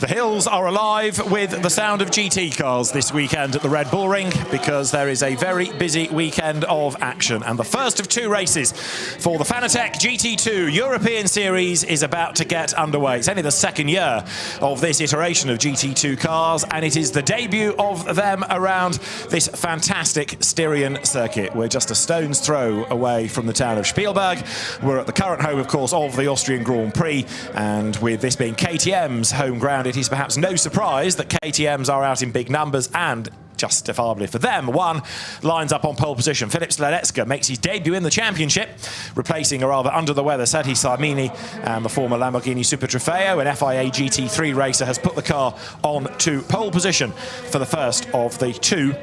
The hills are alive with the sound of GT cars this weekend at the Red Bull Ring because there is a very busy weekend of action. And the first of two races for the Fanatec GT2 European Series is about to get underway. It's only the second year of this iteration of GT2 cars, and it is the debut of them around this fantastic Styrian circuit. We're just a stone's throw away from the town of Spielberg. We're at the current home, of course, of the Austrian Grand Prix, and with this being KTM's home ground, it is perhaps no surprise that KTMs are out in big numbers, and justifiably for them, one lines up on pole position. Filip Sledecka makes his debut in the championship, replacing a rather under-the-weather Serhii Sarmini, and the former Lamborghini Super Trofeo and FIA GT3 racer has put the car on to pole position for the first of the two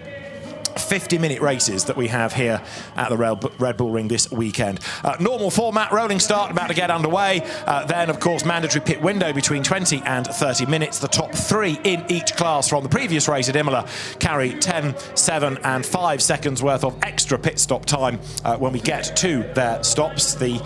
50-minute races that we have here at the Red Bull Ring this weekend. Normal format, rolling start, about to get underway. Then, of course, mandatory pit window between 20 and 30 minutes. The top three in each class from the previous race at Imola carry 10, 7 and 5 seconds worth of extra pit stop time when we get to their stops. The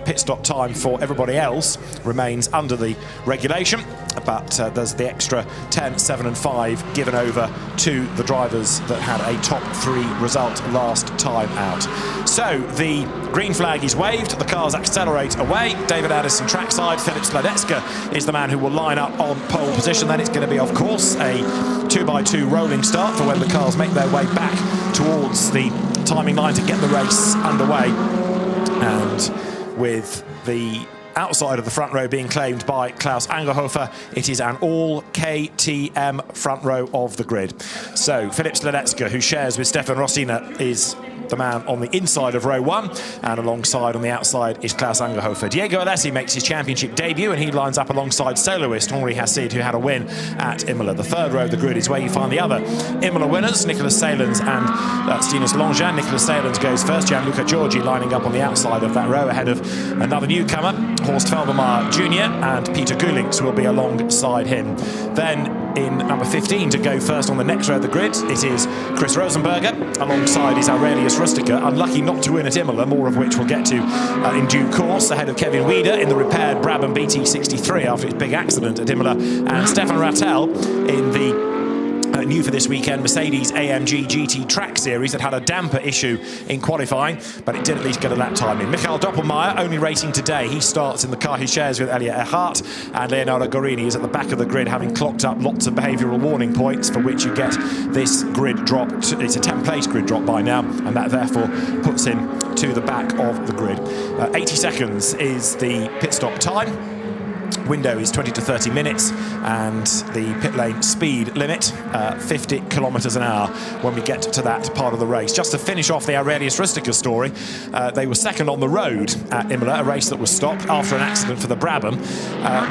pit stop time for everybody else remains under the regulation, but there's the extra 10, 7 and 5 given over to the drivers that had a top three result last time out. So the green flag is waved, the cars accelerate away. David Addison trackside, Filip Sledecka is the man who will line up on pole position. Then it's going to be, of course, a 2x2 rolling start for when the cars make their way back towards the timing line to get the race underway. And with the outside of the front row being claimed by Klaus Angerhofer, it is an all KTM front row of the grid. So Filip Sledecka, who shares with Stefan Rosina, is the man on the inside of row one, and alongside on the outside is Klaus Angerhofer. Diego Alessi makes his championship debut, and he lines up alongside soloist Henri Hassid, who had a win at Imola. The third row of the grid is where you find the other Imola winners, Nicolas Salins and Stinus Longin. Nicolas Salins goes first, Gianluca Giorgi lining up on the outside of that row ahead of another newcomer, Horst Felbermayr Jr., and Peter Gulinks will be alongside him. Then in number 15 to go first on the next row of the grid, it is Chris Rosenberger, alongside is Aurelius Rustica, unlucky not to win at Imola, more of which we'll get to in due course, ahead of Kevin Weider in the repaired Brabham BT63 after its big accident at Imola, and Stefan Rattel in the new for this weekend Mercedes AMG GT Track Series that had a damper issue in qualifying, but it did at least get a lap time in. Michael Doppelmayr only racing today. He starts in the car he shares with Elia Earhart, and Leonardo Guarini is at the back of the grid, having clocked up lots of behavioural warning points for which you get this grid drop. It's a 10-place grid drop by now, and that therefore puts him to the back of the grid. 80 seconds is the pit stop time. Window is 20 to 30 minutes, and the pit lane speed limit 50 kilometers an hour when we get to that part of the race. Just to finish off the Aurelius Rustica story, they were second on the road at Imola, a race that was stopped after an accident for the Brabham,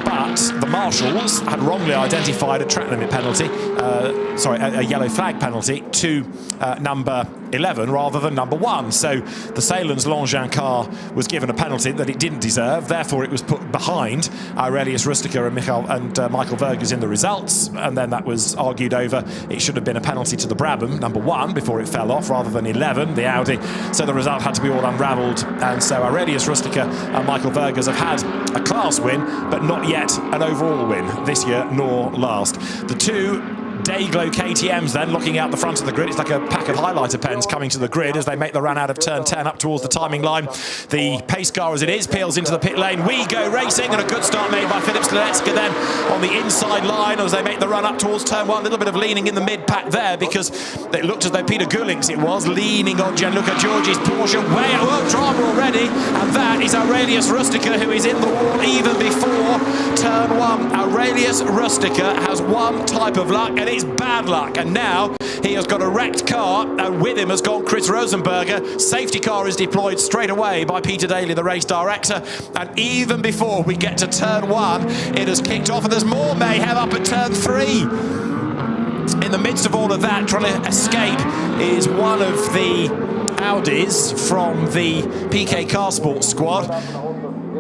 but the marshals had wrongly identified a track limit penalty, a yellow flag penalty to number 11 rather than number 1. So the Salins Longin car was given a penalty that it didn't deserve, therefore it was put behind Aurelius Rustica and Michael Vergers in the results, and then that was argued over. It should have been a penalty to the Brabham, number 1, before it fell off, rather than 11, the Audi. So the result had to be all unravelled, and so Aurelius Rustica and Michael Vergers have had a class win, but not yet an overall win this year nor last. The two Dayglow KTMs then looking out the front of the grid. It's like a pack of highlighter pens coming to the grid as they make the run out of turn 10 up towards the timing line. The pace car, as it is, peels into the pit lane. We go racing, and a good start made by Filip Sledecka then on the inside line as they make the run up towards turn 1. A little bit of leaning in the mid-pack there because it looked as though Peter Gulinks, it was, leaning on Gianluca Giorgi's Porsche. Way out, drama already, and that is Aurelius Rustica, who is in the wall even before turn 1. Aurelius Rustica has one type of luck, and it's bad luck, and now he has got a wrecked car, and with him has gone Chris Rosenberger. Safety car is deployed straight away by Peter Daly, the race director, and even before we get to turn 1, it has kicked off, and there's more mayhem up at turn 3. In the midst of all of that, trying to escape is one of the Audis from the PK Car Sports squad.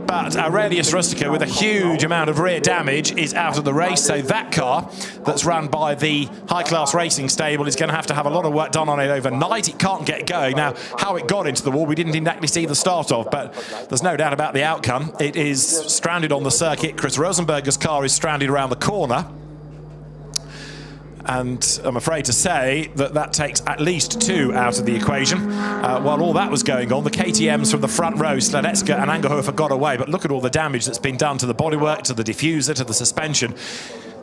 But Aurelius Rustica, with a huge amount of rear damage, is out of the race. So that car that's run by the high-class racing stable is going to have a lot of work done on it overnight. It can't get going. Now, how it got into the wall, we didn't exactly see the start of, but there's no doubt about the outcome. It is stranded on the circuit. Chris Rosenberger's car is stranded around the corner. And I'm afraid to say that that takes at least 2 out of the equation. While all that was going on, the KTMs from the front row, Sladecka and Angerhofer, got away. But look at all the damage that's been done to the bodywork, to the diffuser, to the suspension.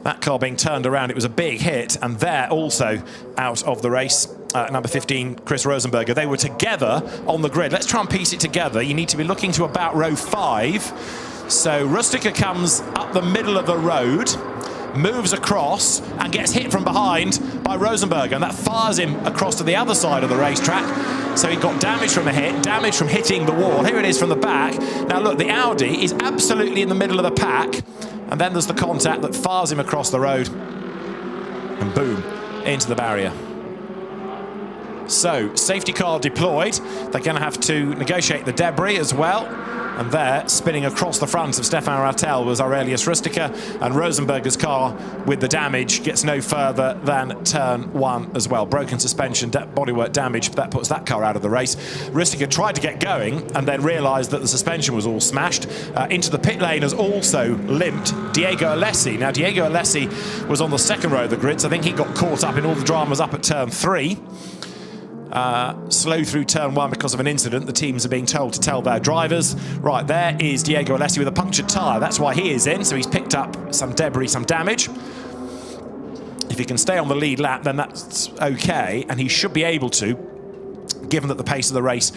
That car being turned around, it was a big hit. And they're also out of the race. Number 15, Chris Rosenberger. They were together on the grid. Let's try and piece it together. You need to be looking to about row 5. So Rustica comes up the middle of the road, moves across and gets hit from behind by Rosenberger, and that fires him across to the other side of the racetrack. So he got damage from a hit, damage from hitting the wall. Here it is from the back. Now look, the Audi is absolutely in the middle of the pack, and then there's the contact that fires him across the road, and boom, into the barrier. So, safety car deployed. They're going to have to negotiate the debris as well. And there, spinning across the front of Stefan Rattel was Aurelius Rustica, and Rosenberger's car with the damage gets no further than turn 1 as well. Broken suspension, bodywork damage, that puts that car out of the race. Rustica tried to get going and then realised that the suspension was all smashed. Into the pit lane has also limped Diego Alessi. Now, Diego Alessi was on the second row of the grid, so I think he got caught up in all the dramas up at turn 3. Slow through turn 1 because of an incident. The teams are being told to tell their drivers. Right, there is Diego Alessi with a punctured tyre. That's why he is in, so he's picked up some debris, some damage. If he can stay on the lead lap, then that's okay, and he should be able to, given that the pace of the race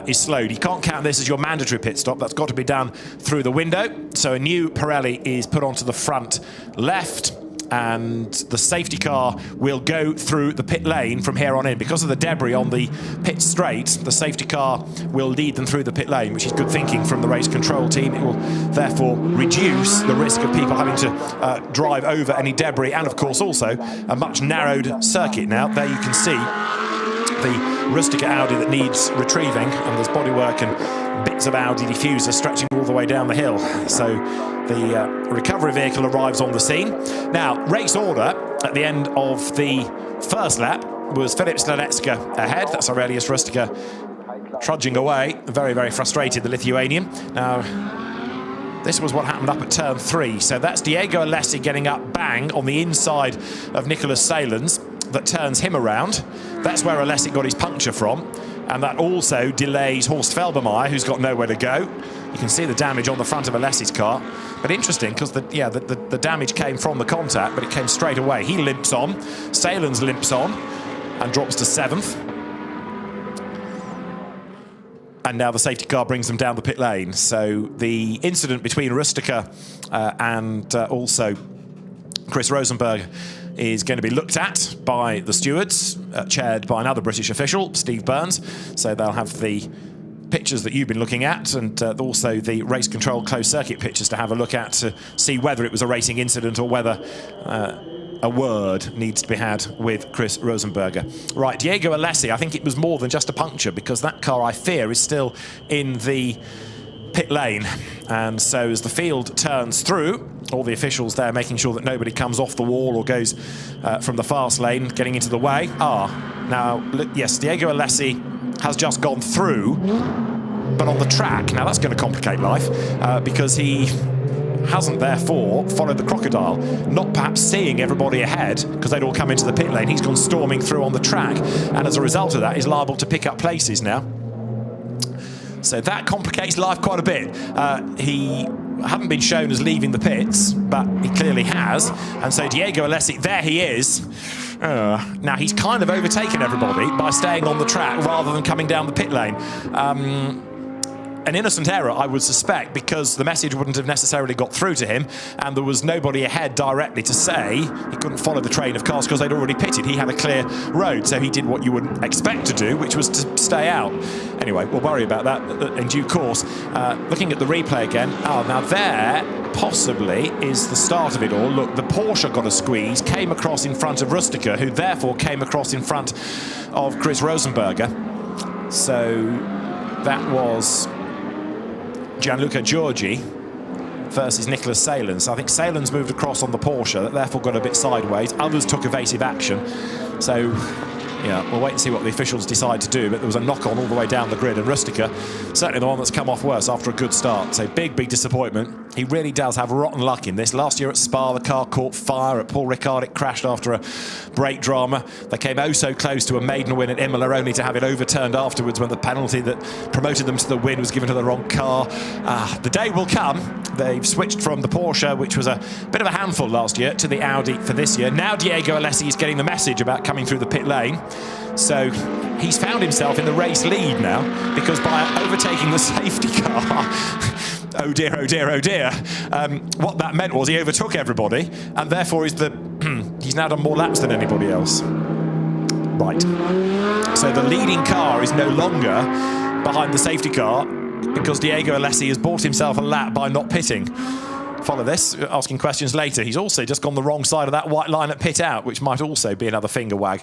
is slowed. You can't count this as your mandatory pit stop. That's got to be done through the window. So a new Pirelli is put onto the front left, and the safety car will go through the pit lane from here on in. Because of the debris on the pit straight, the safety car will lead them through the pit lane, which is good thinking from the race control team. It will therefore reduce the risk of people having to drive over any debris, and of course also a much narrowed circuit now. There you can see the Rustica Audi that needs retrieving, and there's bodywork and bits of Audi diffuser stretching all the way down the hill. So the recovery vehicle arrives on the scene. Now, race order at the end of the first lap was Filip Sladecka ahead. That's Aurelius Rustica trudging away, very, very frustrated, the Lithuanian. Now, this was what happened up at turn 3. So that's Diego Alessi getting up bang on the inside of Nicholas Salins. That turns him around. That's where Alessi got his puncture from, and that also delays Horst Felbermayr, who's got nowhere to go. You can see the damage on the front of Alessi's car, but interesting because the damage came from the contact, but it came straight away. He limps on, Salins limps on, and drops to 7th. And now the safety car brings them down the pit lane. So the incident between Rustica and also Chris Rosenberg is going to be looked at by the stewards, chaired by another British official, Steve Burns. So they'll have the pictures that you've been looking at, and also the race control closed circuit pictures to have a look at to see whether it was a racing incident or whether a word needs to be had with Chris Rosenberger. Right, Diego Alessi, I think it was more than just a puncture, because that car, I fear, is still in the pit lane. And so as the field turns through, all the officials there making sure that nobody comes off the wall or goes from the fast lane, getting into the way. Now, yes, Diego Alessi has just gone through, but on the track. Now, that's going to complicate life because he hasn't, therefore, followed the crocodile, not perhaps seeing everybody ahead because they'd all come into the pit lane. He's gone storming through on the track, and as a result of that, is liable to pick up places now. So that complicates life quite a bit. He hadn't been shown as leaving the pits, but he clearly has. And so Diego Alessi, there he is. Now, he's kind of overtaken everybody by staying on the track rather than coming down the pit lane. An innocent error, I would suspect, because the message wouldn't have necessarily got through to him, and there was nobody ahead directly to say he couldn't follow the train of cars because they'd already pitted. He had a clear road, so he did what you would expect to do, which was to stay out. Anyway, we'll worry about that in due course. Looking at the replay again, now there possibly is the start of it all. Look, the Porsche got a squeeze, came across in front of Rustica, who therefore came across in front of Chris Rosenberger. So that was Gianluca Giorgi versus Nicholas Salins. I think Salins moved across on the Porsche, that therefore got a bit sideways. Others took evasive action. So, Yeah, we'll wait and see what the officials decide to do, but there was a knock-on all the way down the grid, and Rustica, certainly the one that's come off worse after a good start. So big disappointment. He really does have rotten luck in this. Last year at Spa, the car caught fire. At Paul Ricard, it crashed after a brake drama. They came oh so close to a maiden win at Imola, only to have it overturned afterwards when the penalty that promoted them to the win was given to the wrong car. The day will come. They've switched from the Porsche, which was a bit of a handful last year, to the Audi for this year. Now Diego Alessi is getting the message about coming through the pit lane. So he's found himself in the race lead now, because by overtaking the safety car, oh dear, oh dear, oh dear, what that meant was he overtook everybody, and therefore he's now done more laps than anybody else. Right. So the leading car is no longer behind the safety car, because Diego Alessi has bought himself a lap by not pitting. Follow this, asking questions later. He's also just gone the wrong side of that white line at pit out, which might also be another finger wag.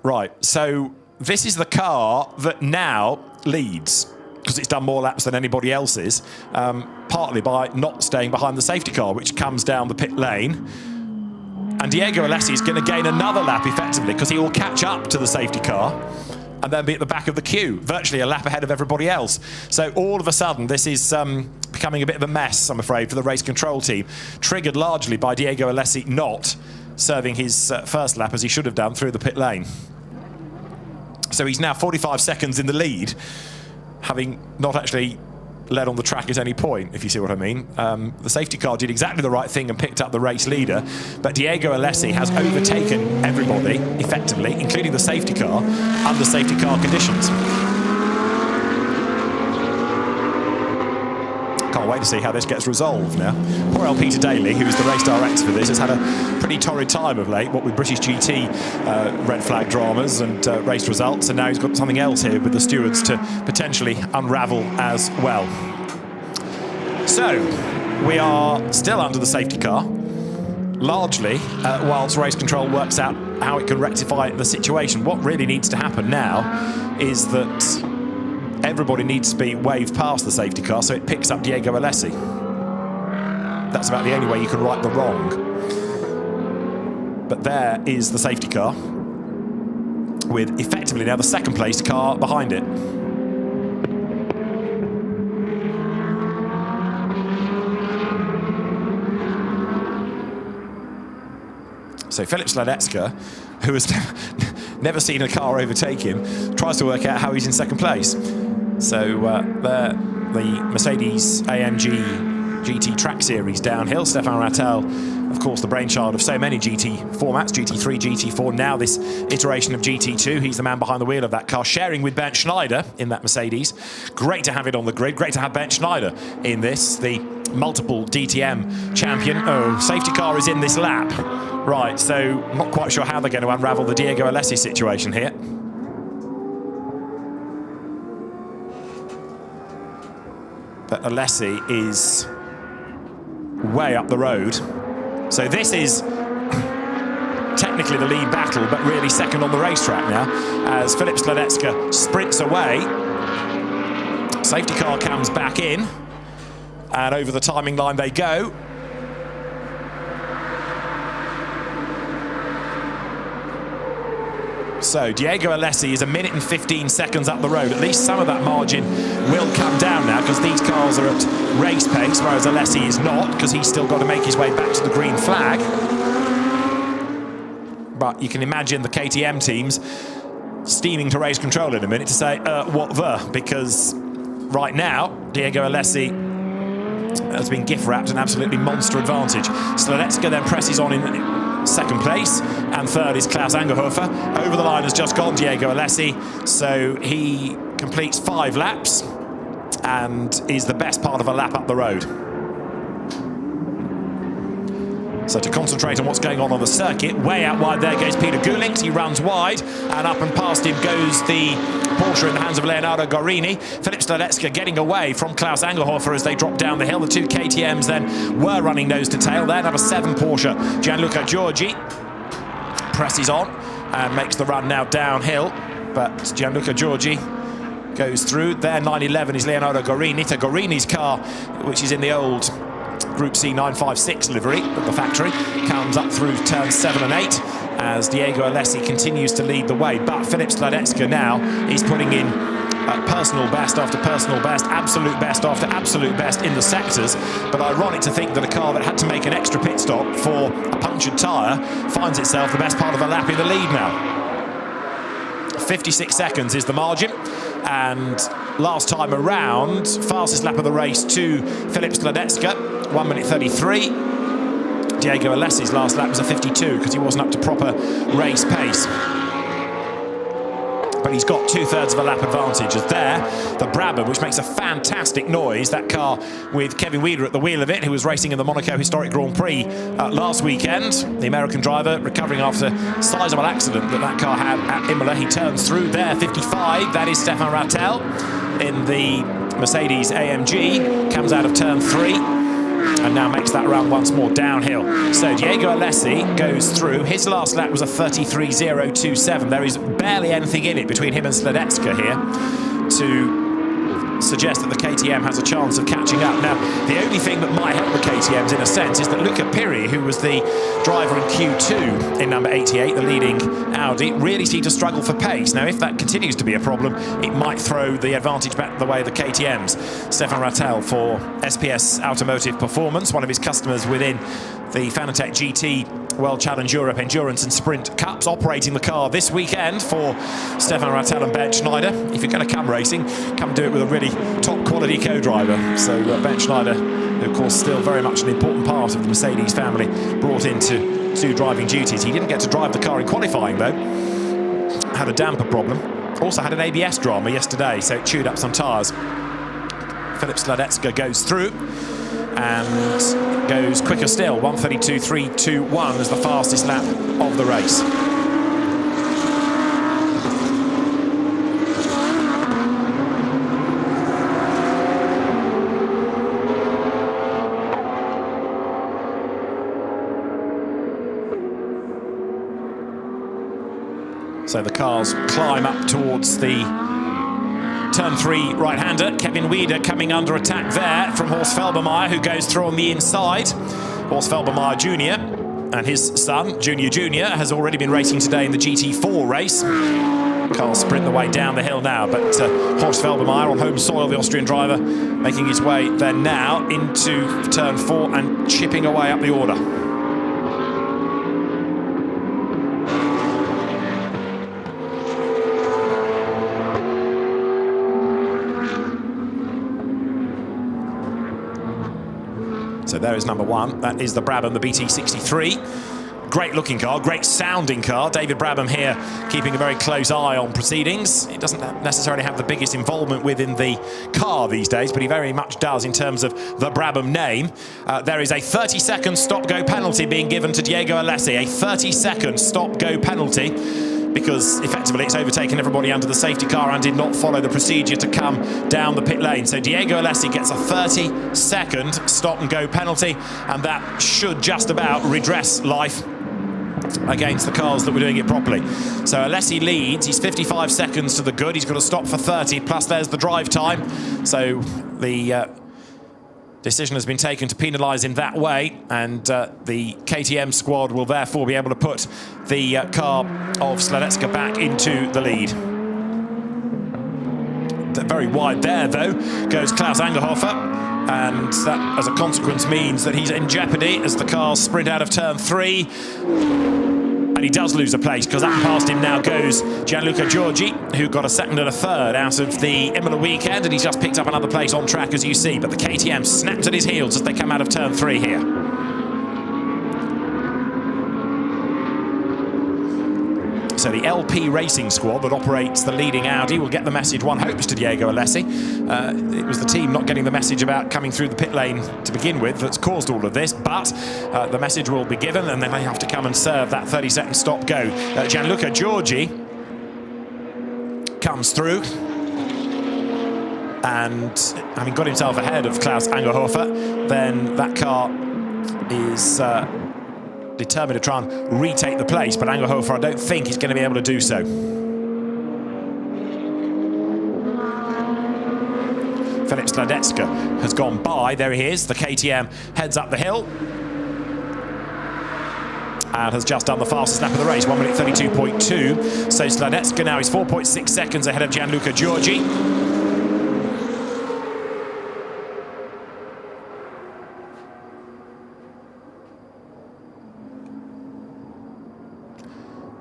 Right, so this is the car that now leads, because it's done more laps than anybody else's, partly by not staying behind the safety car, which comes down the pit lane. And Diego Alessi is going to gain another lap effectively, because he will catch up to the safety car and then be at the back of the queue, virtually a lap ahead of everybody else. So all of a sudden, this is becoming a bit of a mess, I'm afraid, for the race control team, triggered largely by Diego Alessi not serving his first lap as he should have done through the pit lane. So he's now 45 seconds in the lead, having not actually led on the track at any point, if you see what I mean. The safety car did exactly the right thing and picked up the race leader, but Diego Alessi has overtaken everybody, effectively, including the safety car, under safety car conditions. Can't wait to see how this gets resolved now. Poor old Peter Daly, who is the race director for this, has had a pretty torrid time of late, what with British GT red flag dramas and race results, and now he's got something else here with the stewards to potentially unravel as well. So, we are still under the safety car, largely, whilst race control works out how it can rectify the situation. What really needs to happen now is that everybody needs to be waved past the safety car so it picks up Diego Alessi. That's about the only way you can right the wrong. But there is the safety car, with effectively now the second place car behind it. So Filip Sladecka, who has never seen a car overtake him, tries to work out how he's in second place. So there, the Mercedes AMG GT Track Series downhill. Stefan Rattel, of course, the brainchild of so many GT formats, GT3, GT4, now this iteration of GT2. He's the man behind the wheel of that car, sharing with Bernd Schneider in that Mercedes. Great to have it on the grid. Great to have Bernd Schneider in this, the multiple DTM champion. Oh, safety car is in this lap. Right, so I'm not quite sure how they're going to unravel the Diego Alessi situation here. But Alessi is way up the road. So this is technically the lead battle, but really second on the racetrack now, as Filip Sladecka sprints away. Safety car comes back in, and over the timing line they go. So Diego Alessi is 1 minute and 15 seconds up the road. At least some of that margin will come down now, because these cars are at race pace, whereas Alessi is not, because he's still got to make his way back to the green flag. But you can imagine the KTM teams steaming to race control in a minute to say, what the? Because right now, Diego Alessi has been gift-wrapped an absolutely monster advantage. Sladecka then presses on in second place, and third is Klaus Angerhofer. Over the line has just gone Diego Alessi, so he completes 5 laps and is the best part of a lap up the road. So to concentrate on what's going on the circuit, way out wide there goes Peter Gulinks. He runs wide, and up and past him goes the Porsche in the hands of Leonardo Guarini. Filip Sladecka getting away from Klaus Angerhofer as they drop down the hill. The two KTMs then were running nose to tail there. Number 7 Porsche, Gianluca Giorgi, presses on and makes the run now downhill. But Gianluca Giorgi goes through. There, 911 is Leonardo Guarini. To Guarini's car, which is in the old Group C 956 livery at the factory, comes up through turns 7 and 8. as Diego Alessi continues to lead the way. But Filip Sladecka now is putting in personal best after personal best, absolute best after absolute best in the sectors. But ironic to think that a car that had to make an extra pit stop for a punctured tyre finds itself the best part of a lap in the lead now. 56 seconds is the margin, and last time around, fastest lap of the race to Filip Sladecka, 1 minute 33. Diego Alessi's last lap was a 52 because he wasn't up to proper race pace. But he's got 2/3 of a lap advantage. As there, the Brabham, which makes a fantastic noise, that car with Kevin Weider at the wheel of it, who was racing in the Monaco Historic Grand Prix last weekend. The American driver recovering after a sizable accident that car had at Imola. He turns through there, 55. That is Stefan Rattel in the Mercedes AMG. Comes out of turn 3. And now makes that run once more downhill. So Diego Alessi goes through. His last lap was a 33.027. There is barely anything in it between him and Sladecka here to suggest that the KTM has a chance of catching up. Now, the only thing that might help the KTMs in a sense is that Luca Piri, who was the driver in Q2 in number 88, the leading Audi, really seemed to struggle for pace. Now, if that continues to be a problem, it might throw the advantage back the way of the KTMs. Stefan Rattel for SPS Automotive Performance, one of his customers within the Fanatec GT World Challenge Europe Endurance and Sprint Cups, operating the car this weekend for Stefan Rattel and Ben Schneider. If you're going to come racing, come do it with a really top quality co-driver. So Ben Schneider, who of course still very much an important part of the Mercedes family, brought in to do driving duties. He didn't get to drive the car in qualifying though. Had a damper problem. Also had an ABS drama yesterday, so it chewed up some tyres. Filip Sladecka goes through and goes quicker still. 1:32.321 is the fastest lap of the race. So the cars climb up towards the turn 3 right-hander. Kevin Weider coming under attack there from Horst Felbermayr, who goes through on the inside. Horst Felbermayr Jr. and his son, Junior, has already been racing today in the GT4 race. Cars sprint the way down the hill now, but Horst Felbermayr on home soil, the Austrian driver, making his way then now into turn 4 and chipping away up the order. So there is number 1. That is the Brabham, the BT63. Great looking car, great sounding car. David Brabham here keeping a very close eye on proceedings. He doesn't necessarily have the biggest involvement within the car these days, but he very much does in terms of the Brabham name. There is a 30-second stop-go penalty being given to Diego Alessi. A 30-second stop-go penalty, because effectively it's overtaken everybody under the safety car and did not follow the procedure to come down the pit lane. So Diego Alessi gets a 30-second stop-and-go penalty, and that should just about redress life against the cars that were doing it properly. So Alessi leads. He's 55 seconds to the good. He's got to stop for 30, plus there's the drive time. So the decision has been taken to penalise in that way, and the KTM squad will therefore be able to put the car of Sladecka back into the lead. Very wide there, though, goes Klaus Angerhofer, and that, as a consequence, means that he's in jeopardy as the cars sprint out of turn 3. And he does lose a place, because up past him now goes Gianluca Giorgi, who got a 2nd and a 3rd out of the Imola weekend, and he's just picked up another place on track, as you see. But the KTM snaps at his heels as they come out of turn 3 here. So the LP Racing squad that operates the leading Audi will get the message one hopes to Diego Alessi. It was the team not getting the message about coming through the pit lane to begin with that's caused all of this, but the message will be given, and then they have to come and serve that 30-second stop-go. Gianluca Giorgi comes through, and having got himself ahead of Klaus Angerhofer, then that car is determined to try and retake the place, but Angerhofer, I don't think he's going to be able to do so. Filip Sladecka has gone by. There he is. The KTM heads up the hill. and has just done the fastest lap of the race, 1 minute 32.2. So Sladecka now is 4.6 seconds ahead of Gianluca Giorgi.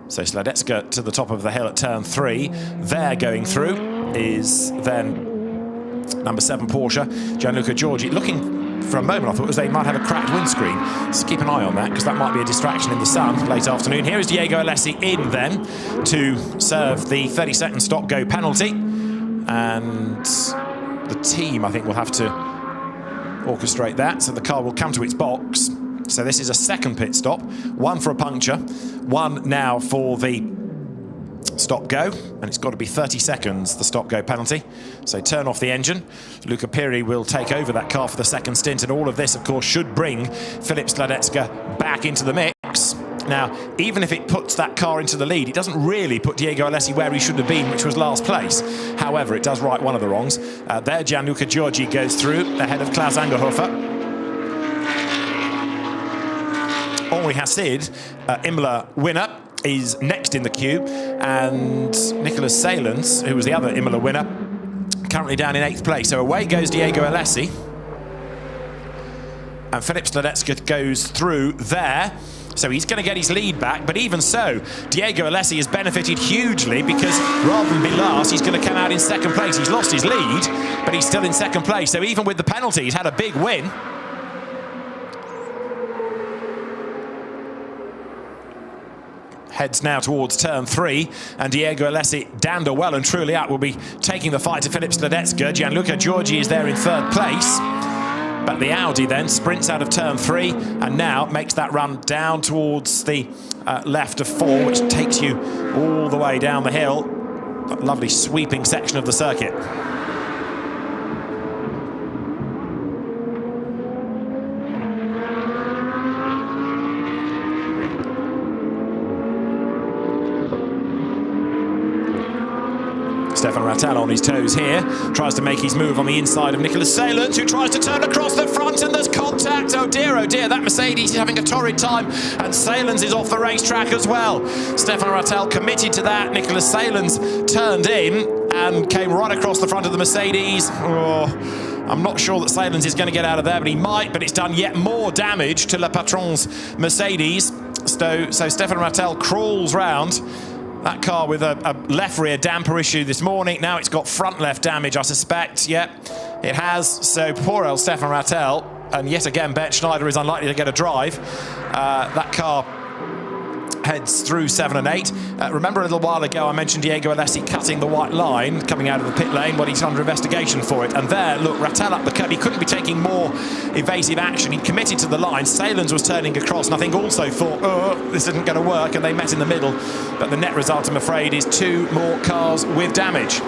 So Sladecka to the top of the hill at turn 3. There going through is then number 7 Porsche, Gianluca Giorgi. Looking for a moment, I thought they might have a cracked windscreen. Just keep an eye on that, because that might be a distraction in the sun late afternoon. Here is Diego Alessi in then to serve the 30-second stop-go penalty. And the team, I think, will have to orchestrate that. So the car will come to its box. So this is a second pit stop, 1 for a puncture, 1 now for the stop-go, and it's got to be 30 seconds, the stop-go penalty. So turn off the engine. Luca Piri will take over that car for the second stint, and all of this, of course, should bring Filip Sladecka back into the mix. Now, even if it puts that car into the lead, it doesn't really put Diego Alessi where he should have been, which was last place. However, it does right one of the wrongs. There, Gianluca Giorgi goes through ahead of Klaus Angerhofer. Henri Hassid, Imola winner, is next in the queue, and Nicholas Salens, who was the other Imola winner, currently down in 8th place. So away goes Diego Alessi, and Filip Sladecka goes through there. So he's going to get his lead back, but even so, Diego Alessi has benefited hugely, because rather than be last, he's going to come out in 2nd place. He's lost his lead, but he's still in 2nd place. So even with the penalty, he's had a big win. Heads now towards turn 3, and Diego Alessi, damned well and truly out, will be taking the fight to Filip Sladecka. Gianluca Giorgi is there in 3rd place, but the Audi then sprints out of turn 3 and now makes that run down towards the left of 4, which takes you all the way down the hill. That lovely sweeping section of the circuit. Stefan Rattel on his toes here, tries to make his move on the inside of Nicholas Salens, who tries to turn across the front, and there's contact. Oh dear, that Mercedes is having a torrid time, and Salens is off the racetrack as well. Stefan Rattel committed to that. Nicholas Salens turned in and came right across the front of the Mercedes. Oh, I'm not sure that Salens is going to get out of there, but he might, but it's done yet more damage to Le Patron's Mercedes. So Stefan Rattel crawls round that car with a left rear damper issue this morning. Now it's got front left damage, I suspect. Yep, it has. So poor old Stefan Rattel. And yet again, Bert Schneider is unlikely to get a drive. That car heads through 7 and 8. Remember a little while ago I mentioned Diego Alessi cutting the white line, coming out of the pit lane. Well, he's under investigation for it. And there, look, Rattel up the curb. He couldn't be taking more evasive action. He committed to the line. Salens was turning across, and I think also thought, oh, this isn't going to work, and they met in the middle. But the net result, I'm afraid, is 2 more cars with damage.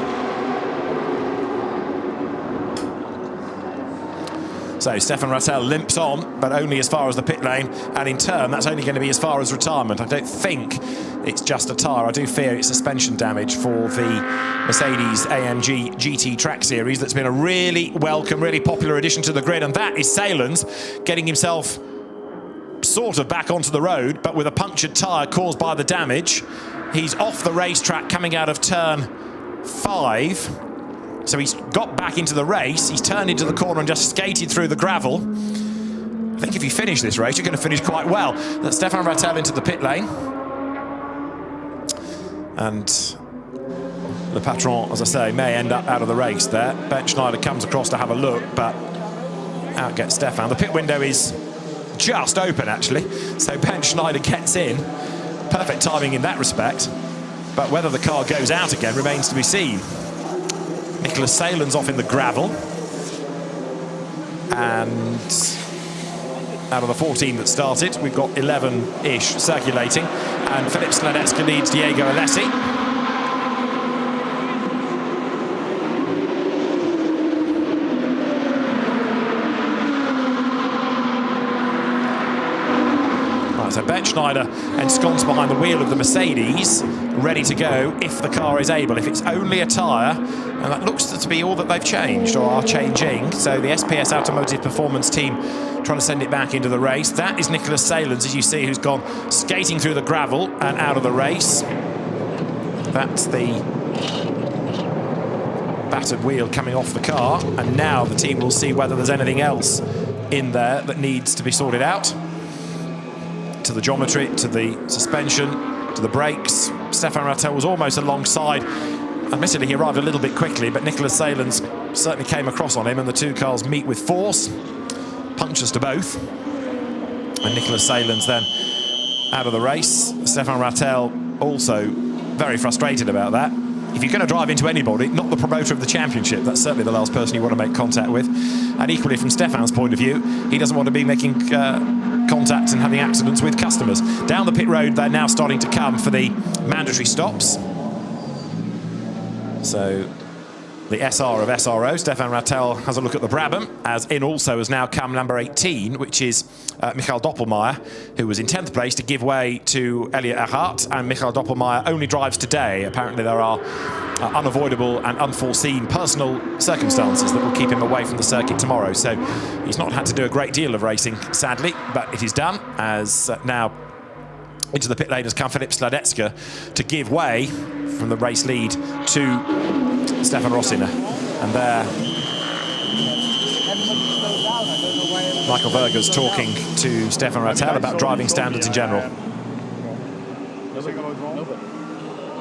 So Stefan Rattel limps on, but only as far as the pit lane, and in turn that's only going to be as far as retirement. I don't think it's just a tyre. I do fear it's suspension damage for the Mercedes AMG GT Track Series. That's been a really welcome, really popular addition to the grid, and that is Salens getting himself sort of back onto the road, but with a punctured tyre caused by the damage. He's off the racetrack coming out of turn 5. So he's got back into the race. He's turned into the corner and just skated through the gravel. I think if you finish this race, you're going to finish quite well. That's Stefan Rattel into the pit lane. And Le Patron, as I say, may end up out of the race there. Ben Schneider comes across to have a look, but out gets Stefan. The pit window is just open, actually. So Ben Schneider gets in. Perfect timing in that respect. But whether the car goes out again remains to be seen. Nicholas Salens off in the gravel. And out of the 14 that started, we've got 11-ish circulating. And Filip Sladecka leads Diego Alessi. Right, start. So Ben Schneider ensconced behind the wheel of the Mercedes, ready to go if the car is able. If it's only a tyre, and that looks to be all that they've changed or are changing. So the SPS Automotive Performance team trying to send it back into the race. That is Nicholas Salins, as you see, who's gone skating through the gravel and out of the race. That's the battered wheel coming off the car, and now the team will see whether there's anything else in there that needs to be sorted out. To the geometry, to the suspension, to the brakes. Stefan Rattel was almost alongside. Admittedly, he arrived a little bit quickly, but Nicholas Salins certainly came across on him, and the two cars meet with force. Punctures to both. And Nicholas Salins then out of the race. Stefan Rattel also very frustrated about that. If you're going to drive into anybody, not the promoter of the championship, that's certainly the last person you want to make contact with. And equally, from Stefan's point of view, he doesn't want to be making contact and having accidents with customers. Down the pit road, they're now starting to come for the mandatory stops. So the SR of SRO, Stefan Rattel, has a look at the Brabham, as in also has now come number 18, which is Michael Doppelmayr, who was in 10th place to give way to Elliot Earhart, and Michael Doppelmayr only drives today. Apparently there are unavoidable and unforeseen personal circumstances that will keep him away from the circuit tomorrow. So he's not had to do a great deal of racing, sadly, but it is done, as now into the pit lane has come Filip Sladecka to give way from the race lead to Stefan Rossiner. And there Michael Berger's talking to Stefan Rattel about driving standards in general.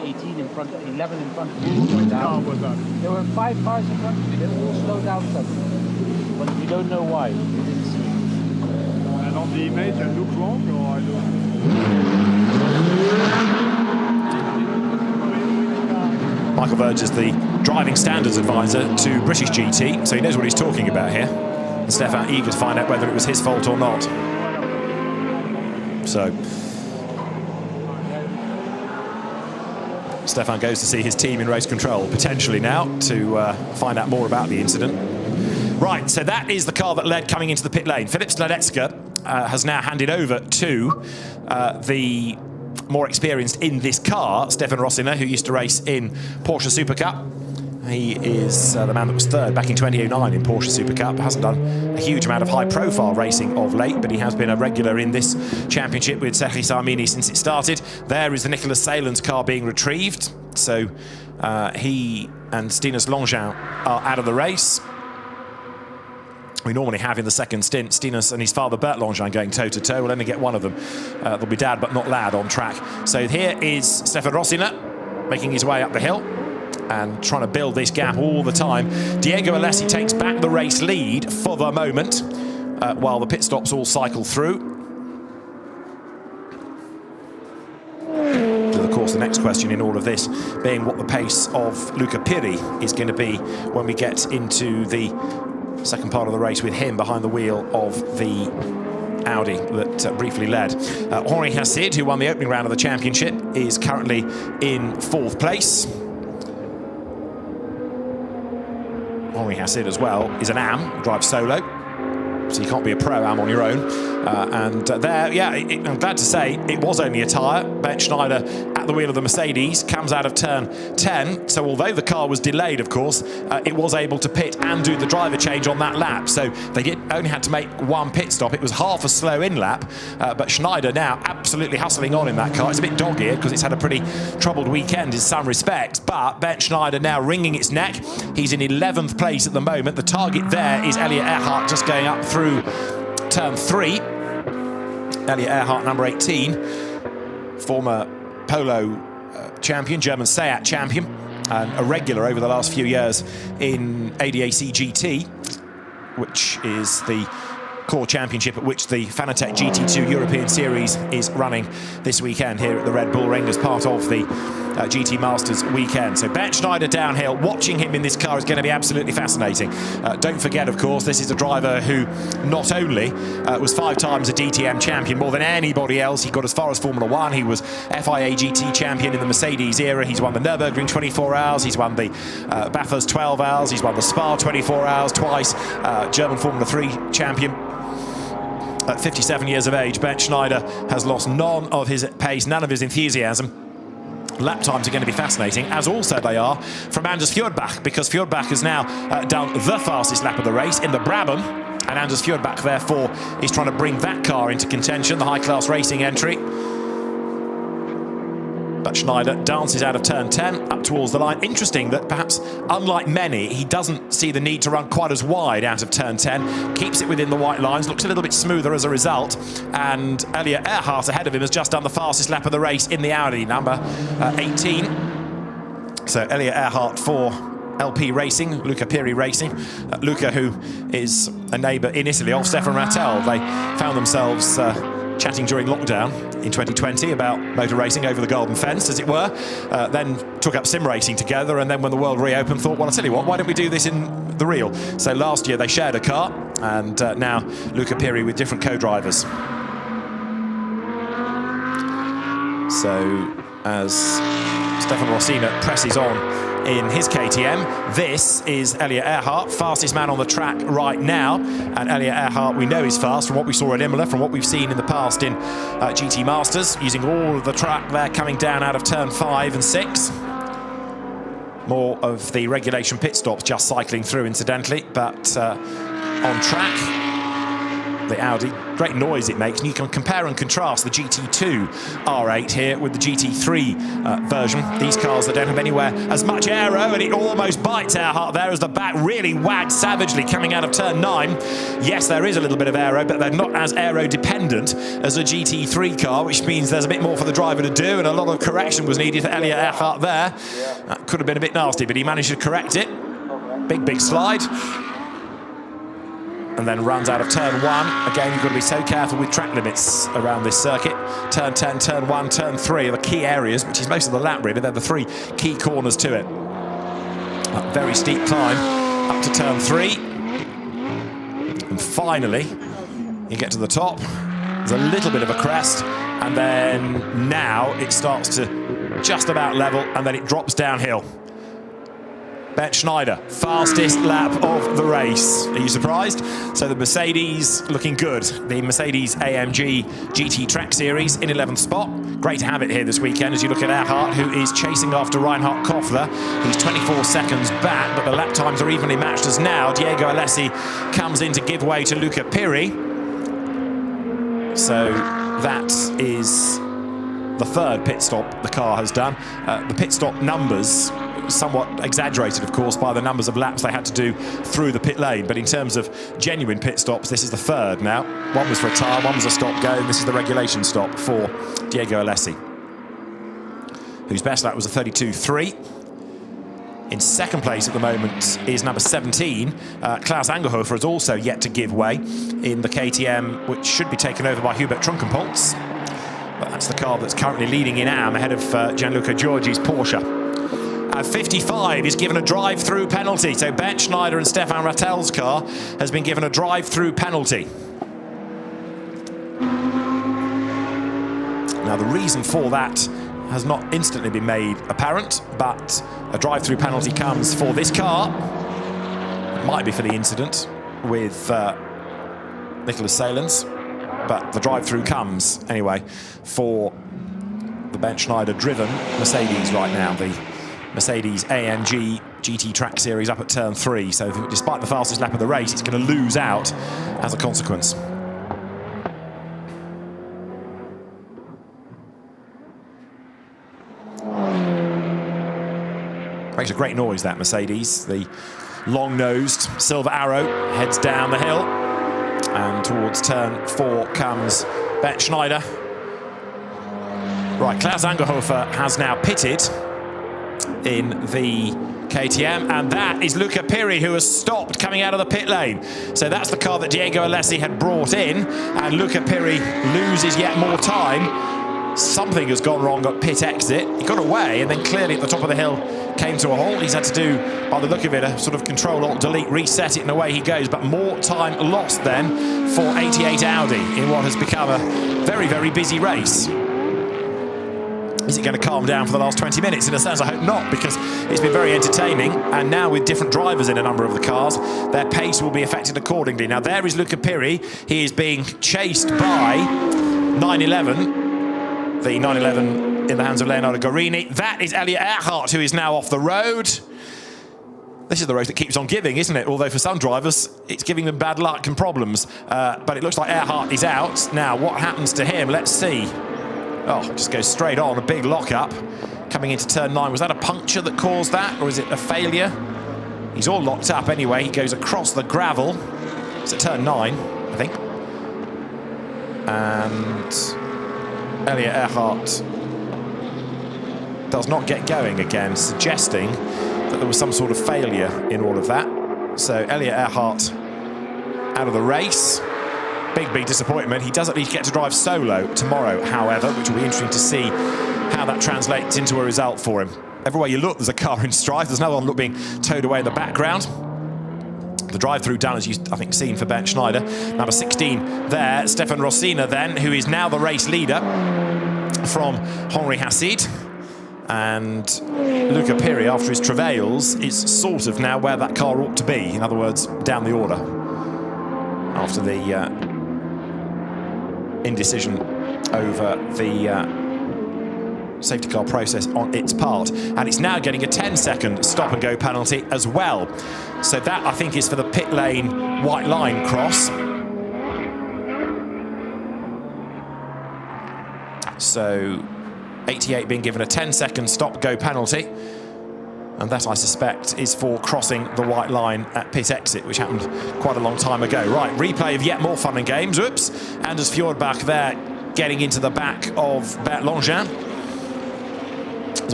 18 in front, 11 in front of you slowed down. There were 5 cars in front of you, they all slowed down suddenly. But we don't know why, we didn't see it. And on the image, it looks wrong, or I don't. Michael Verge is the driving standards advisor to British GT, so he knows what he's talking about here. And Stefan eager to find out whether it was his fault or not. So Stefan goes to see his team in race control, potentially now, to find out more about the incident. Right, so that is the car that led coming into the pit lane. Filip Sladecka has now handed over to the more experienced in this car, Stefan Rossiner, who used to race in Porsche Super Cup. He is the man that was third back in 2009 in Porsche Super Cup. Hasn't done a huge amount of high-profile racing of late, but he has been a regular in this championship with Serhii Sarmini since it started. There is the Nicholas Salins car being retrieved. So he and Stinus Longin are out of the race. We normally have in the second stint Stinus and his father Bert Longin going toe-to-toe. We'll only get one of them. They'll be dad but not lad on track. So here is Stefan Rossiner making his way up the hill and trying to build this gap all the time. Diego Alessi takes back the race lead for the moment while the pit stops all cycle through. And of course, the next question in all of this being what the pace of Luca Piri is going to be when we get into the second part of the race with him behind the wheel of the Audi that briefly led. Henri Hassid, who won the opening round of the championship, is currently in 4th place. Henri Hassid as well is an AM, drives solo, so you can't be a pro-am on your own. I'm glad to say it was only a tyre. Ben Schneider at the wheel of the Mercedes comes out of turn 10. So although the car was delayed, of course, it was able to pit and do the driver change on that lap. So they only had to make one pit stop. It was half a slow in lap, but Schneider now absolutely hustling on in that car. It's a bit dog-eared because it's had a pretty troubled weekend in some respects, but Ben Schneider now wringing its neck. He's in 11th place at the moment. The target there is Elliot Earhart just going up through turn 3. Elliot Earhart, number 18, former Polo champion, German SEAT champion, and a regular over the last few years in ADAC GT, which is the core championship at which the Fanatec GT2 European Series is running this weekend here at the Red Bull Ring as part of the GT Masters weekend. So Ben Schneider downhill, watching him in this car is going to be absolutely fascinating. Don't forget, of course, this is a driver who not only was 5 times a DTM champion, more than anybody else. He got as far as Formula 1. He was FIA GT champion in the Mercedes era. He's won the Nürburgring 24 hours. He's won the Bathurst 12 hours. He's won the Spa 24 hours twice. German Formula 3 champion. At 57 years of age, Ben Schneider has lost none of his pace, none of his enthusiasm. Lap times are going to be fascinating, as also they are from Anders Fjordbach, because Fjordbach has now done the fastest lap of the race in the Brabham, and Anders Fjordbach, therefore, is trying to bring that car into contention, the high-class racing entry. But Schneider dances out of turn 10 up towards the line. Interesting that perhaps, unlike many, he doesn't see the need to run quite as wide out of turn 10. Keeps it within the white lines, looks a little bit smoother as a result. And Elliot Earhart ahead of him has just done the fastest lap of the race in the Audi, number 18. So Elliot Earhart for LP Racing, Luca Piri Racing. Luca, who is a neighbour in Italy of Stefan Rattel. They found themselves chatting during lockdown in 2020 about motor racing over the golden fence, as it were. Then took up sim racing together, and then when the world reopened, thought, well, I'll tell you what, why don't we do this in the real? So last year they shared a car, and now Luca Piri with different co-drivers. So as Stefan Rossina presses on in his KTM, this is Elliot Earhart, fastest man on the track right now. And Elliot Earhart, we know, is fast from what we saw at Imola, from what we've seen in the past in GT Masters, using all of the track there, coming down out of turn 5 and 6. More of the regulation pit stops just cycling through, incidentally, but on track. The Audi, great noise it makes, and you can compare and contrast the GT2 R8 here with the GT3 version. These cars that don't have anywhere as much aero, and it almost bites Earhart there as the back really wagged savagely coming out of turn 9. Yes, there is a little bit of aero, but they're not as aero dependent as a GT3 car, which means there's a bit more for the driver to do, and a lot of correction was needed for Elliot Earhart there. That could have been a bit nasty, but he managed to correct it. Big slide. And then runs out of turn 1. Again, you've got to be so careful with track limits around this circuit. Turn 10, turn 1, turn 3 are the key areas, which is most of the lap, really. They're the 3 key corners to it. A very steep climb up to turn 3. And finally, you get to the top. There's a little bit of a crest. And then now it starts to just about level, and then it drops downhill. Ben Schneider, fastest lap of the race. Are you surprised? So the Mercedes looking good. The Mercedes AMG GT Track Series in 11th spot. Great to have it here this weekend as you look at Earhart, who is chasing after Reinhard Koffler. He's 24 seconds back, but the lap times are evenly matched as now Diego Alessi comes in to give way to Luca Piri. So that is the 3rd pit stop the car has done. The pit stop numbers somewhat exaggerated, of course, by the numbers of laps they had to do through the pit lane. But in terms of genuine pit stops, this is the 3rd now. One was for a tyre, one was a stop go, and this is the regulation stop for Diego Alessi, whose best lap was a 32.3. In 2nd place at the moment is number 17. Klaus Angerhofer has also yet to give way in the KTM, which should be taken over by Hubert Trunkenpolz. But that's the car that's currently leading in AM ahead of Gianluca Giorgi's Porsche. 55 is given a drive-through penalty. So Ben Schneider and Stefan Rattel's car has been given a drive-through penalty. Now, the reason for that has not instantly been made apparent, but a drive-through penalty comes for this car. It might be for the incident with Nicholas Salins, but the drive-through comes anyway for the Ben Schneider-driven Mercedes right now, the Mercedes AMG GT Track Series up at turn 3. So despite the fastest lap of the race, it's going to lose out as a consequence. Makes a great noise, that Mercedes. The long-nosed Silver Arrow heads down the hill, and towards turn 4 comes Ben Schneider. Right, Klaus Angerhofer has now pitted in the KTM, and that is Luca Piri, who has stopped coming out of the pit lane. So that's the car that Diego Alessi had brought in, and Luca Piri loses yet more time. Something has gone wrong at pit exit. He got away, and then clearly at the top of the hill came to a halt. He's had to do, by the look of it, a sort of Control-Alt-Delete, reset it, and away he goes. But more time lost then for 88 Audi in what has become a very, very busy race. Is it going to calm down for the last 20 minutes? In a sense, I hope not, because it's been very entertaining. And now with different drivers in a number of the cars, their pace will be affected accordingly. Now there is Luca Piri. He is being chased by 911. The 911 in the hands of Leonardo Guarini. That is Elliot Earhart, who is now off the road. This is the race that keeps on giving, isn't it? Although for some drivers, it's giving them bad luck and problems. But it looks like Earhart is out. Now, what happens to him? Let's see. Oh, just goes straight on, a big lock-up. Coming into turn 9, was that a puncture that caused that, or is it a failure? He's all locked up anyway. He goes across the gravel. It's at turn 9, I think. And Elliot Earhart does not get going again, suggesting that there was some sort of failure in all of that. So Elliot Earhart out of the race. Big disappointment. He does at least get to drive solo tomorrow, however, which will be interesting to see how that translates into a result for him. Everywhere you look, there's a car in strife. There's another one being towed away in the background. The drive-through done, as you, I think, seen for Ben Schneider. Number 16 there, Stefan Rossina then, who is now the race leader from Henri Hassid. And Luca Piri, after his travails, is sort of now where that car ought to be. In other words, down the order. After the indecision over the safety car process on its part. And it's now getting a 10-second stop-and-go penalty as well. So that, I think, is for the pit lane white line cross. So 88 being given a 10-second stop-go penalty. And that, I suspect, is for crossing the white line at pit exit, which happened quite a long time ago. Right, replay of yet more fun and games. Oops. Anders Fjordbach there getting into the back of Bert Longin.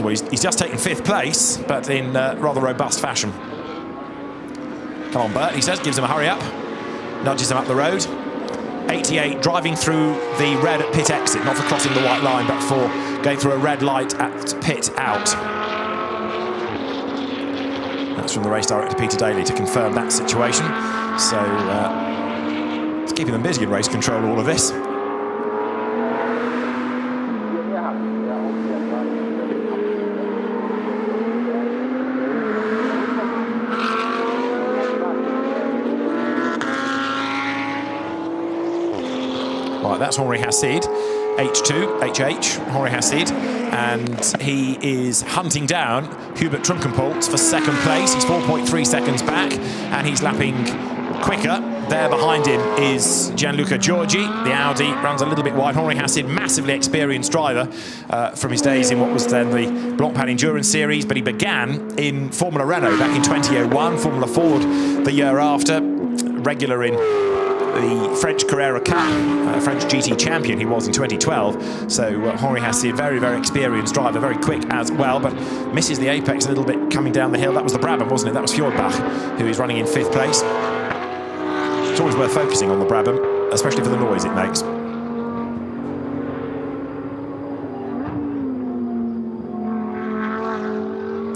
Well, he's just taken 5th place, but in rather robust fashion. Come on, Bert, he says, gives him a hurry up. Nudges him up the road. 88 driving through the red at pit exit, not for crossing the white line, but for going through a red light at pit out. That's from the race director, Peter Daly, to confirm that situation. So it's keeping them busy in race control, all of this. Right, that's Henri Hassid, HH, Henri Hassid, and he is hunting down Hubert Trunkenpoltz for 2nd place. He's 4.3 seconds back, and he's lapping quicker. There behind him is Gianluca Giorgi. The Audi runs a little bit wide. Henri Hassid, massively experienced driver from his days in what was then the Blancpain Endurance Series, but he began in Formula Renault back in 2001, Formula Ford the year after, regular in the French Carrera Cup, French GT champion he was in 2012. So Henri Hassid, very experienced driver, very quick as well, but misses the apex a little bit coming down the hill. That was the Brabham, wasn't it? That was Fjordbach, who is running in 5th place. It's always worth focusing on the Brabham, especially for the noise it makes.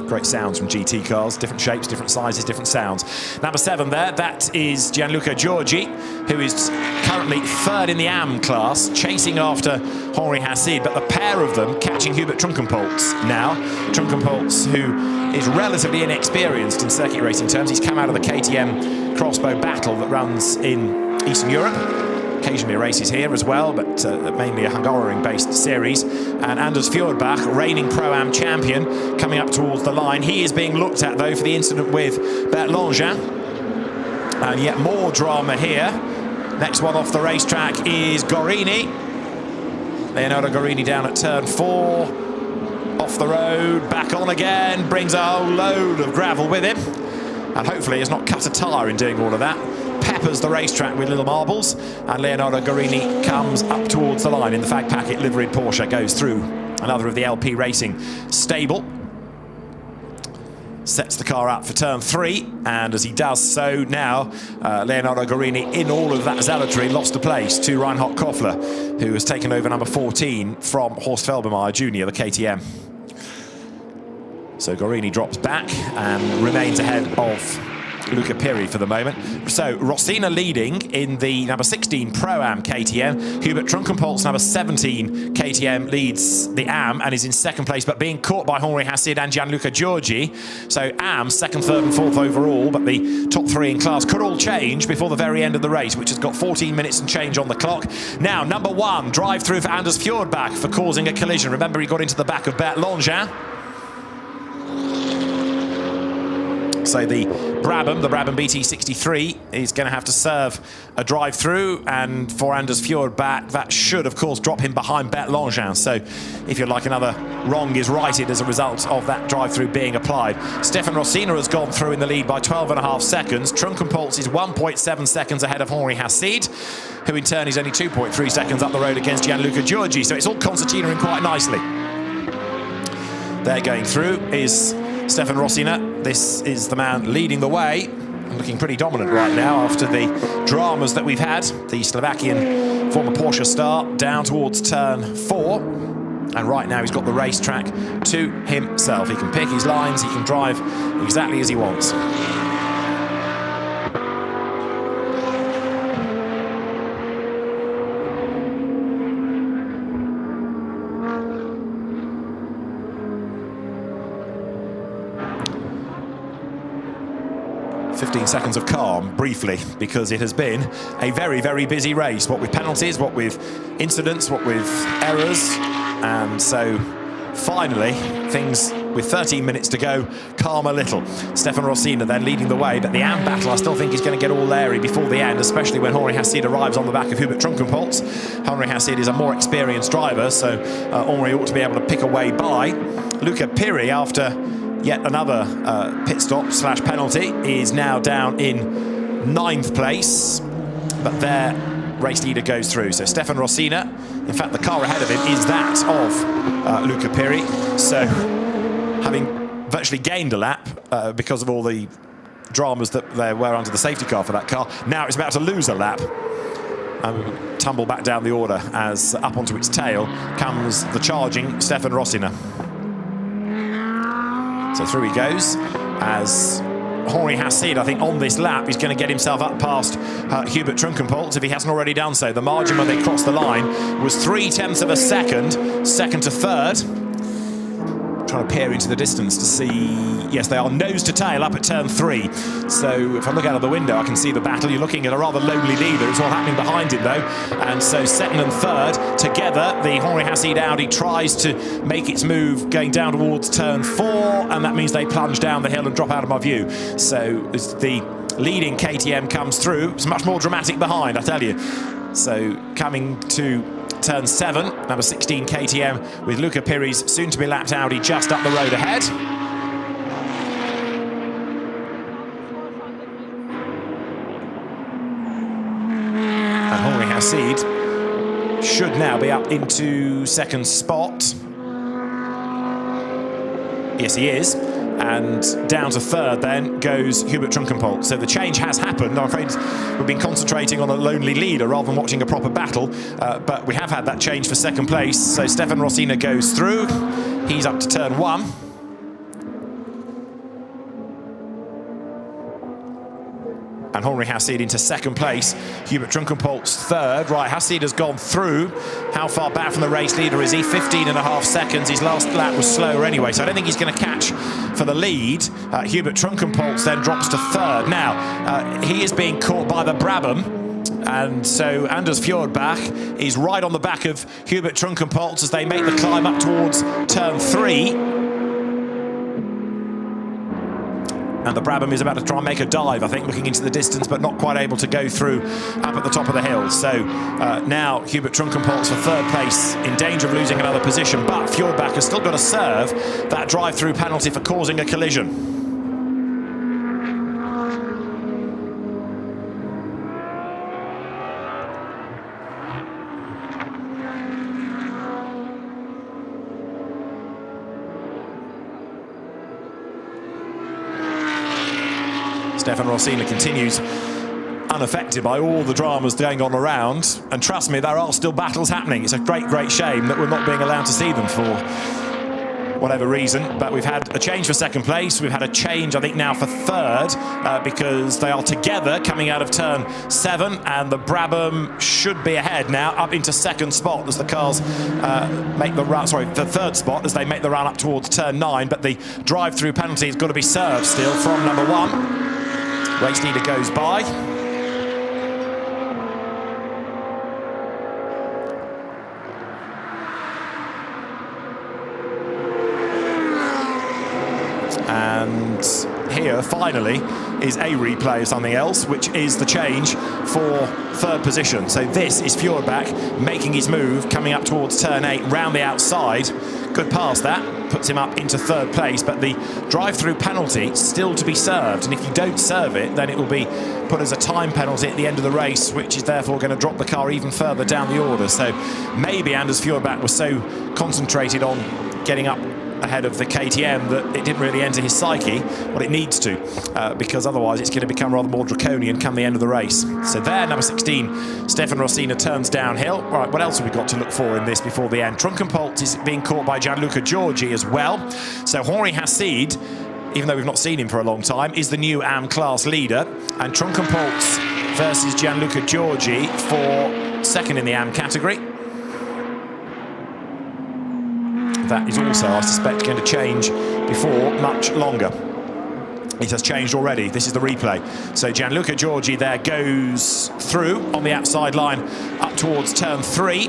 Great sounds from GT cars, different shapes, different sizes, different sounds. Number 7 there, that is Gianluca Giorgi, who is currently 3rd in the AM class, chasing after Henri Hassid, but the pair of them catching Hubert Trunkenpoltz now. Trunkenpoltz, who is relatively inexperienced in circuit racing terms. He's come out of the KTM Crossbow Battle that runs in Eastern Europe. Occasionally races here as well, but mainly a Hungarian-based series. And Anders Fjordbach, reigning Pro-Am champion, coming up towards the line. He is being looked at, though, for the incident with Bert Longin. And yet more drama here. Next one off the racetrack is Guarini. Leonardo Guarini down at turn 4. Off the road, back on again, brings a whole load of gravel with him. And hopefully has not cut a tyre in doing all of that. Peppers the racetrack with little marbles, and Leonardo Guarini comes up towards the line in the fag packet liveried Porsche, goes through another of the LP Racing stable, sets the car up for turn 3, and as he does so now, Leonardo Guarini, in all of that zealotry, lost a place to Reinhard Koffler, who has taken over number 14 from Horst Felbermayr Jr., the KTM. So Guarini drops back and remains ahead of Luca Piri for the moment. So Rossina leading in the number 16 Pro-Am KTM. Hubert Trunkenpolz, number 17 KTM, leads the Am and is in second place, but being caught by Henri Hassid and Gianluca Giorgi. So Am, second, third and fourth overall, but the top three in class could all change before the very end of the race, which has got 14 minutes and change on the clock. Now, number 1, drive through for Anders Fjordbach for causing a collision. Remember, he got into the back of Bert Langin. So the Brabham BT63, is going to have to serve a drive-through, and for Anders Fjordbach, that should, of course, drop him behind Bert Langin. So, if you'd like, another wrong is righted as a result of that drive-through being applied. Stefan Rossina has gone through in the lead by 12.5 seconds. Trunkenpolz is 1.7 seconds ahead of Henri Hassid, who in turn is only 2.3 seconds up the road against Gianluca Giorgi. So it's all concertinaing quite nicely. They're going through is Stefan Rossina. This is the man leading the way and looking pretty dominant right now after the dramas that we've had. The Slovakian former Porsche star down towards turn 4. And right now he's got the racetrack to himself. He can pick his lines, he can drive exactly as he wants. Seconds of calm, briefly, because it has been a very, very busy race, what with penalties, what with incidents, what with errors, and so finally, things with 13 minutes to go, calm a little. Stefan Rossina then leading the way, but the Am battle I still think is going to get all airy before the end, especially when Henri Hassid arrives on the back of Hubert Trunkenpolz. Henri Hassid is a more experienced driver, so Henri ought to be able to pick away by. Luca Piri, after yet another pit stop / penalty, is now down in 9th place, but their race leader goes through. So Stefan Rossina, in fact the car ahead of him is that of Luca Piri, so having virtually gained a lap because of all the dramas that there were under the safety car for that car, now it's about to lose a lap and tumble back down the order as up onto its tail comes the charging Stefan Rossina. So through he goes as Henri Hassid, I think, on this lap is going to get himself up past Hubert Trunkenpolz if he hasn't already done so. The margin when they crossed the line was 0.3 of a second, second to third. Trying to peer into the distance to see, yes, they are nose to tail up at turn 3. So if I look out of the window, I can see the battle. You're looking at a rather lonely leader. It's all happening behind him, though. And so second and third together, the Henri Hassid Audi tries to make its move going down towards turn 4, and that means they plunge down the hill and drop out of my view. So as the leading KTM comes through, it's much more dramatic behind, I tell you. So coming to turn 7, number 16 KTM with Luca Piri's soon-to-be lapped Audi just up the road ahead. And Henri Hassid should now be up into second spot. Yes, he is. And down to third then goes Hubert Trunkenpolz. So the change has happened. I'm afraid we've been concentrating on a lonely leader rather than watching a proper battle. But we have had that change for second place. So Stefan Rossina goes through. He's up to turn 1. And Henri Hassid into second place. Hubert Trunkenpolz third. Right, Hassid has gone through. How far back from the race leader is he? 15.5 seconds. His last lap was slower anyway, so I don't think he's going to catch for the lead. Hubert Trunkenpolz then drops to third. Now, he is being caught by the Brabham. And so Anders Fjordbach is right on the back of Hubert Trunkenpolz as they make the climb up towards turn 3. And the Brabham is about to try and make a dive, I think, looking into the distance, but not quite able to go through up at the top of the hill. So now Hubert Trunkenpolz for third place, in danger of losing another position, but Fjordbach has still got to serve that drive-through penalty for causing a collision. Stefan Rossina continues unaffected by all the dramas going on around. And trust me, there are still battles happening. It's a great, great shame that we're not being allowed to see them for whatever reason. But we've had a change for second place. We've had a change, I think, now for third because they are together coming out of turn 7, and the Brabham should be ahead now, up into second spot as the cars make the run. Sorry, the third spot as they make the run up towards turn 9. But the drive-through penalty has got to be served still from number 1. Race leader goes by. And here, finally, is a replay of something else, which is the change for third position. So this is Fjordbach making his move, coming up towards turn 8, round the outside. Good pass that, puts him up into third place, but the drive-through penalty still to be served. And if you don't serve it, then it will be put as a time penalty at the end of the race, which is therefore going to drop the car even further down the order. So maybe Anders Fjordbach was so concentrated on getting up ahead of the KTM that it didn't really enter his psyche what it needs to, because otherwise it's going to become rather more draconian come the end of the race. So there, number 16, Stefan Rossina turns downhill. All right, what else have we got to look for in this before the end? Trunkenpolz is being caught by Gianluca Giorgi as well. So Henri Hassid, even though we've not seen him for a long time, is the new AM class leader, and Trunkenpolz versus Gianluca Giorgi for second in the AM category. That is also, I suspect, going to change before much longer. It has changed already. This is the replay. So Gianluca Giorgi there goes through on the outside line up towards turn 3.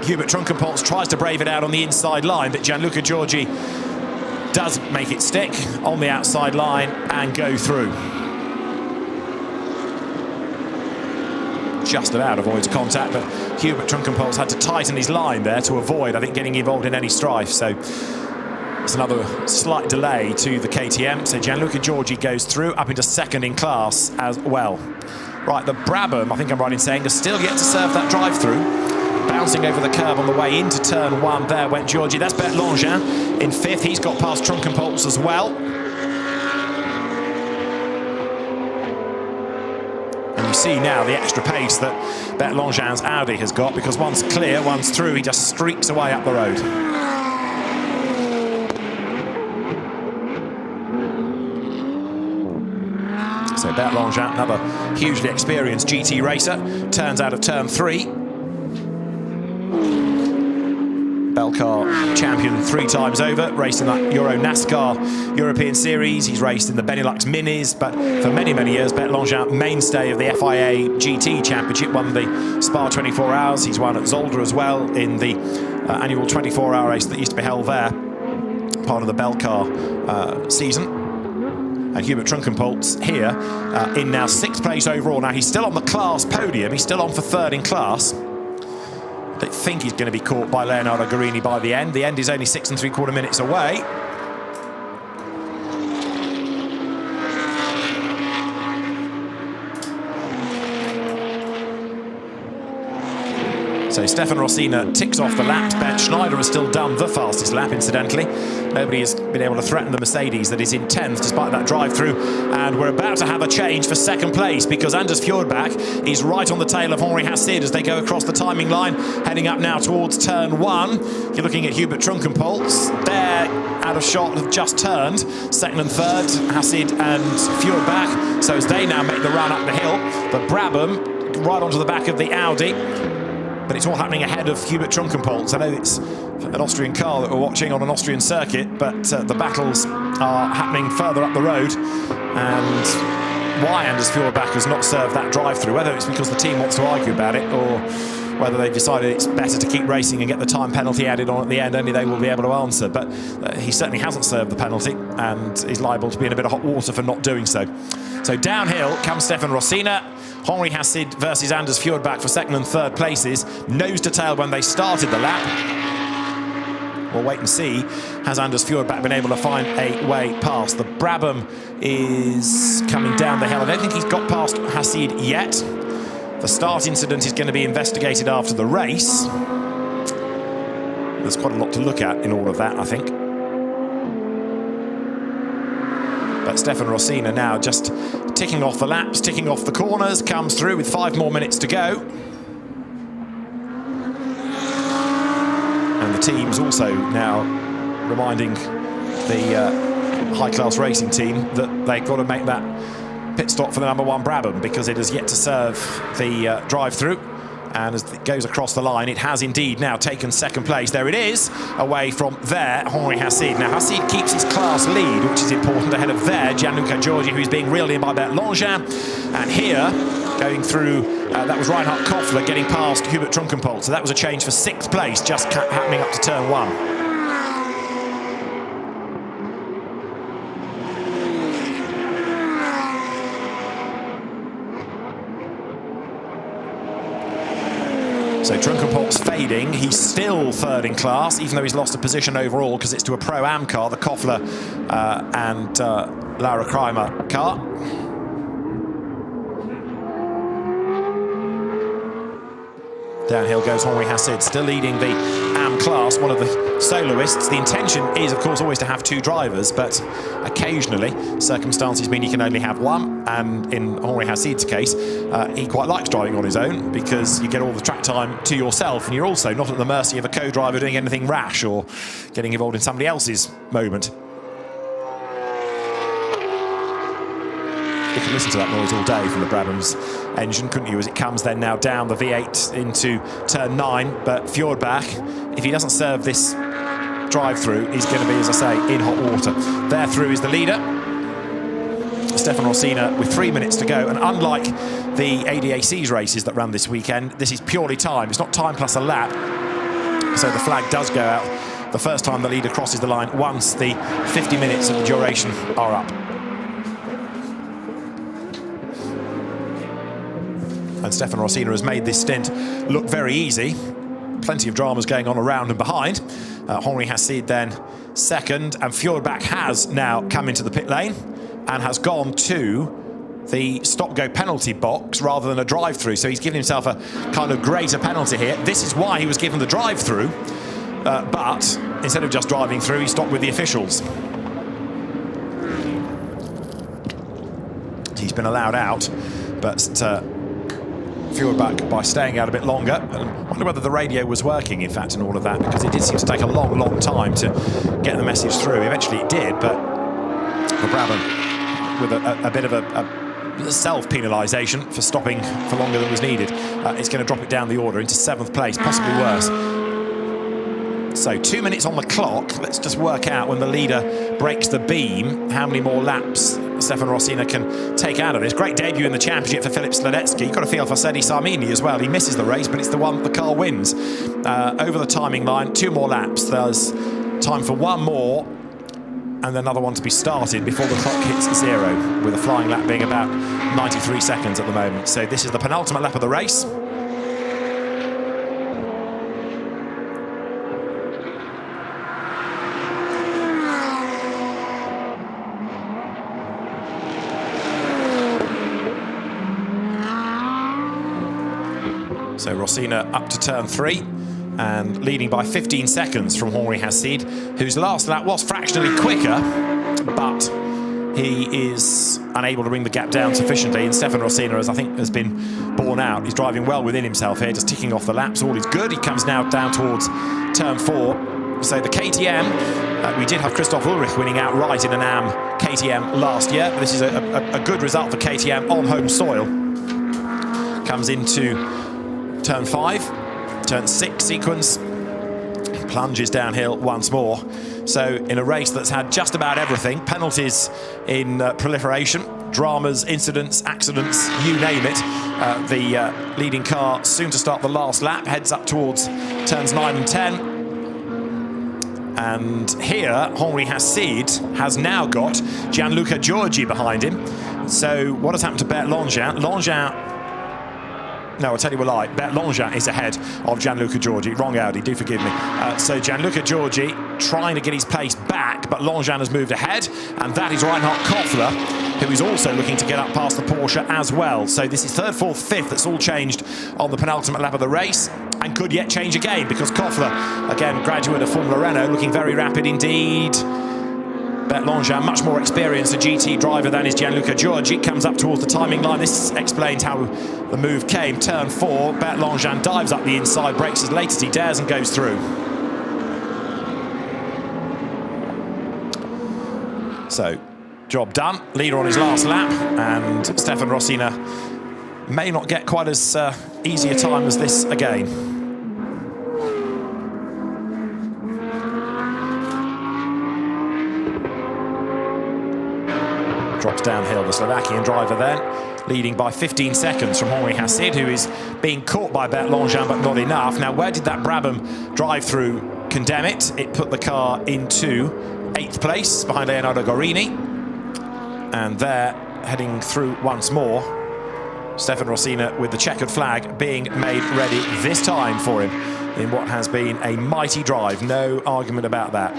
Hubert Trunkenpolz tries to brave it out on the inside line, but Gianluca Giorgi does make it stick on the outside line and go through. Just about avoids contact, but Hubert Trunkenpolz had to tighten his line there to avoid, I think, getting involved in any strife. So it's another slight delay to the KTM. So Gianluca Giorgi goes through up into second in class as well. Right, the Brabham, I think I'm right in saying, has still yet to serve that drive-through. Bouncing over the curb on the way into turn 1, there went Giorgi. That's Bert Langin in 5th. He's got past Trunkenpolz as well. You see now the extra pace that Bert Langin's Audi has got, because once clear, once through, he just streaks away up the road. So Bert Langin, another hugely experienced GT racer, turns out of turn 3. Belcar champion 3 times over, raced in that Euro NASCAR European Series. He's raced in the Benelux Minis, but for many, many years, Bert Langin, mainstay of the FIA GT Championship, won the Spa 24 Hours. He's won at Zolder as well in the annual 24-hour race that used to be held there, part of the Belcar season. And Hubert Trunkenpolz here in now 6th place overall. Now he's still on the class podium, he's still on for 3rd in class. I don't think he's going to be caught by Leonardo Guarini by the end. The end is only 6 3/4 minutes away. So Stefan Rossina ticks off the laps. Bernd Schneider has still done the fastest lap, incidentally. Nobody has been able to threaten the Mercedes that is in 10th despite that drive-through. And we're about to have a change for second place because Anders Fjordbach is right on the tail of Henri Hassid as they go across the timing line, heading up now towards turn 1. You're looking at Hubert Trunkenpolz. There, out of shot, have just turned. Second and third, Hassid and Fjordbach. So as they now make the run up the hill, the Brabham right onto the back of the Audi. But it's all happening ahead of Hubert Trunkenpolz. I know it's an Austrian car that we're watching on an Austrian circuit, but the battles are happening further up the road. And why Anders Fjordbach has not served that drive-through, whether it's because the team wants to argue about it or whether they've decided it's better to keep racing and get the time penalty added on at the end, only they will be able to answer. But he certainly hasn't served the penalty and is liable to be in a bit of hot water for not doing so. So downhill comes Stefan Rossina. Henri Hassid versus Anders Fjordbach for second and third places. Nose to tail when they started the lap. We'll wait and see. Has Anders Fjordbach been able to find a way past? The Brabham is coming down the hill. I don't think he's got past Hassid yet. The start incident is going to be investigated after the race. There's quite a lot to look at in all of that, I think. But Stefan Rossina now just ticking off the laps, ticking off the corners, comes through with 5 more minutes to go. And the team's also now reminding the high-class racing team that they've got to make that pit stop for the #1 Brabham, because it has yet to serve the drive-through. And as it goes across the line, it has indeed now taken second place. There it is, away from there, Henri Hassid. Now, Hassid keeps his class lead, which is important, ahead of there, Gianluca Giorgi, who's being reeled in by Bert Langin. And here, going through, that was Reinhard Koffler getting past Hubert Trunkenpolt. So that was a change for 6th place, just happening up to turn 1. So Trunkenpolt's fading. He's still 3rd in class, even though he's lost a position overall because it's to a Pro-Am car, the Koffler and Laura Kreimer car. Downhill goes Henri Hassid, still leading the AM class, one of the soloists. The intention is, of course, always to have 2 drivers, but occasionally circumstances mean you can only have 1. And in Henri Hassid's case, he quite likes driving on his own because you get all the track time to yourself, and you're also not at the mercy of a co-driver doing anything rash or getting involved in somebody else's moment. You can listen to that noise all day from the Brabham's engine, couldn't you, as it comes then now down the V8 into turn 9. But Fjordbach, if he doesn't serve this drive-through, he's going to be, as I say, in hot water. There through is the leader, Stefan Rossina, with 3 minutes to go. And unlike the ADAC's races that ran this weekend, this is purely time. It's not time plus a lap. So the flag does go out the first time the leader crosses the line, once the 50 minutes of the duration are up. And Stefan Rossina has made this stint look very easy. Plenty of dramas going on around and behind. Henri Hassid then 2nd, and Fjordbach has now come into the pit lane and has gone to the stop-go penalty box rather than a drive-through. So he's given himself a kind of greater penalty here. This is why he was given the drive-through, but instead of just driving through, he stopped with the officials. He's been allowed out, but Fjordbach, by staying out a bit longer, and I wonder whether the radio was working, in fact, in all of that, because it did seem to take a long, long time to get the message through. Eventually it did, but the Brabham, with a bit of a self-penalisation for stopping for longer than was needed, it's going to drop it down the order into 7th place, possibly worse. So 2 minutes on the clock. Let's just work out, when the leader breaks the beam, how many more laps Stefan Rossina can take out of this. Great debut in the championship for Filip Sladecki. You've got to feel for Sedi Sarmini as well. He misses the race, but it's the one the car wins. Over the timing line, 2 more laps. There's time for 1 more, and another one to be started before the clock hits 0, with a flying lap being about 93 seconds at the moment. So this is the penultimate lap of the race. So Rossina up to turn 3 and leading by 15 seconds from Henri Hassid, whose last lap was fractionally quicker, but he is unable to bring the gap down sufficiently. And Stefan Rossina, as I think has been borne out, he's driving well within himself here, just ticking off the laps. All is good. He comes now down towards turn 4. So the KTM, we did have Christoph Ulrich winning outright in an AM KTM last year. But this is a good result for KTM on home soil. Comes into turn 5, turn 6 sequence, plunges downhill once more. So in a race that's had just about everything, penalties in proliferation, dramas, incidents, accidents, you name it, the leading car soon to start the last lap, heads up towards turns 9 and 10. And here, Henri Hassid has now got Gianluca Giorgi behind him. So what has happened to Bert Langin? No, I'll tell you a lie. Bert Langin is ahead of Gianluca Giorgi. Wrong Audi, do forgive me. So Gianluca Giorgi trying to get his pace back, but Langin has moved ahead, and that is Reinhard Koffler, who is also looking to get up past the Porsche as well. So this is 3rd, 4th, 5th. That's all changed on the penultimate lap of the race, and could yet change again, because Koffler, again, graduate of Formula Renault, looking very rapid indeed. Bert Langin, much more experienced a GT driver than is Gianluca Giorgi, comes up towards the timing line. This explains how the move came. Turn 4, Bert Langin dives up the inside, brakes as late as he dares and goes through. So, job done. Leader on his last lap, and Stefan Rosina may not get quite as easy a time as this again. Drops downhill, the Slovakian driver then, leading by 15 seconds from Henri Hassid, who is being caught by Bert Langin, but not enough. Now, where did that Brabham drive-through condemn it? It put the car into 8th place behind Leonardo Gorini. And there, heading through once more, Stefan Rosina with the checkered flag being made ready this time for him in what has been a mighty drive. No argument about that.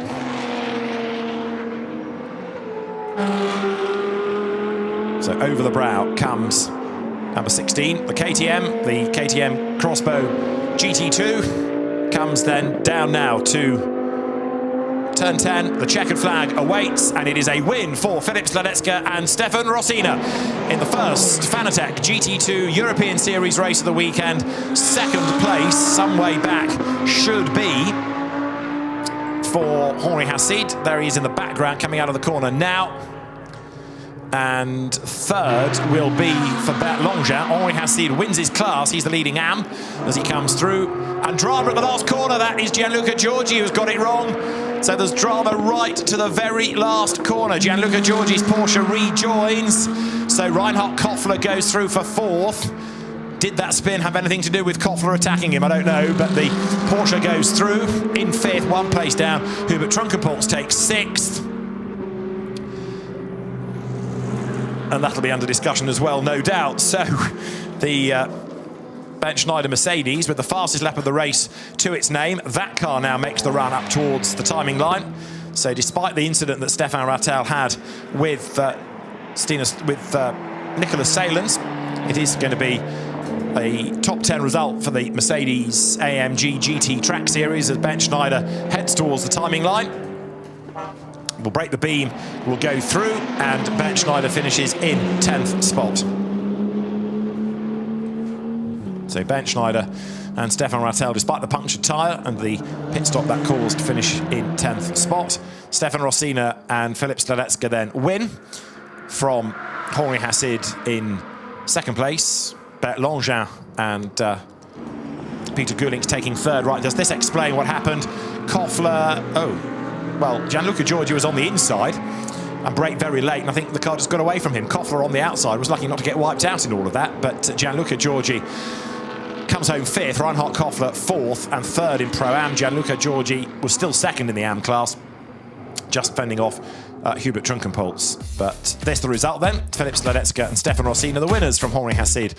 So over the brow comes number 16, the KTM Crossbow GT2 comes then down now to turn 10. The checkered flag awaits, and it is a win for Filip Sladecka and Stefan Rosina in the first Fanatec GT2 European Series race of the weekend. Second place, some way back, should be for Henri Hassid. There he is in the background, coming out of the corner now. And third will be for Bert Langin. Henri Hassid wins his class. He's the leading AM as he comes through. And drama at the last corner. That is Gianluca Giorgi who's got it wrong. So there's drama right to the very last corner. Gianluca Giorgi's Porsche rejoins. So Reinhard Koffler goes through for 4th. Did that spin have anything to do with Koffler attacking him? I don't know, but the Porsche goes through in 5th, 1 place down. Hubert Trunkenpolz takes 6th. And that'll be under discussion as well, no doubt. So the Ben Schneider Mercedes with the fastest lap of the race to its name. That car now makes the run up towards the timing line. So despite the incident that Stefan Rattel had with Nicholas Salens, it is going to be a top 10 result for the Mercedes AMG GT Track Series as Ben Schneider heads towards the timing line. Will break the beam, will go through, and Ben Schneider finishes in 10th spot. So Ben Schneider and Stefan Rattel, despite the punctured tyre and the pit stop that caused, finish in 10th spot. Stefan Rosina and Filip Sladecka then win from Henri Hassid in 2nd place. Bert Langin and Peter Gulink's taking 3rd. Right, does this explain what happened? Koffler, well, Gianluca Giorgi was on the inside and braked very late, and I think the car just got away from him. Koffler on the outside was lucky not to get wiped out in all of that, but Gianluca Giorgi comes home 5th, Reinhard Koffler 4th, and 3rd in Pro-Am. Gianluca Giorgi was still 2nd in the AM class, just fending off Hubert Trunkenpolz. But this the result then. Filip Sladecka and Stefan Rosina the winners from Henri Hassid,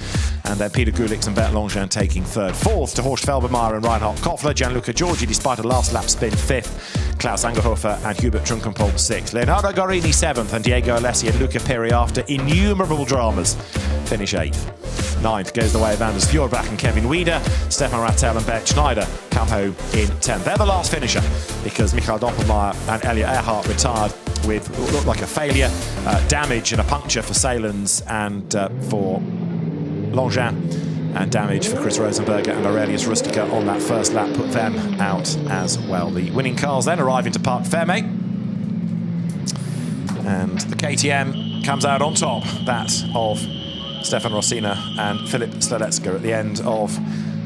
and then Peter Gulick and Bert Langin taking 3rd. 4th to Horst Felbermayr and Reinhard Koffler. Gianluca Giorgi, despite a last lap spin, 5th. Klaus Angerhofer and Hubert Trunkenpolz 6th. Leonardo Gorini 7th, and Diego Alessi and Luca Piri, after innumerable dramas, finish 8th. 9th goes the way of Anders Fjordbach and Kevin Wieder. Stefan Rattel and Bert Schneider come home in 10th. They're the last finisher because Michael Doppelmayr and Elliot Earhart retired with what looked like a failure, damage and a puncture for Salens and for Langin, and damage for Chris Rosenberger and Aurelius Rustica on that first lap put them out as well. The winning cars then arrive into Parc Fermé, and the KTM comes out on top, that of Stefan Rosina and Filip Sladecka, at the end of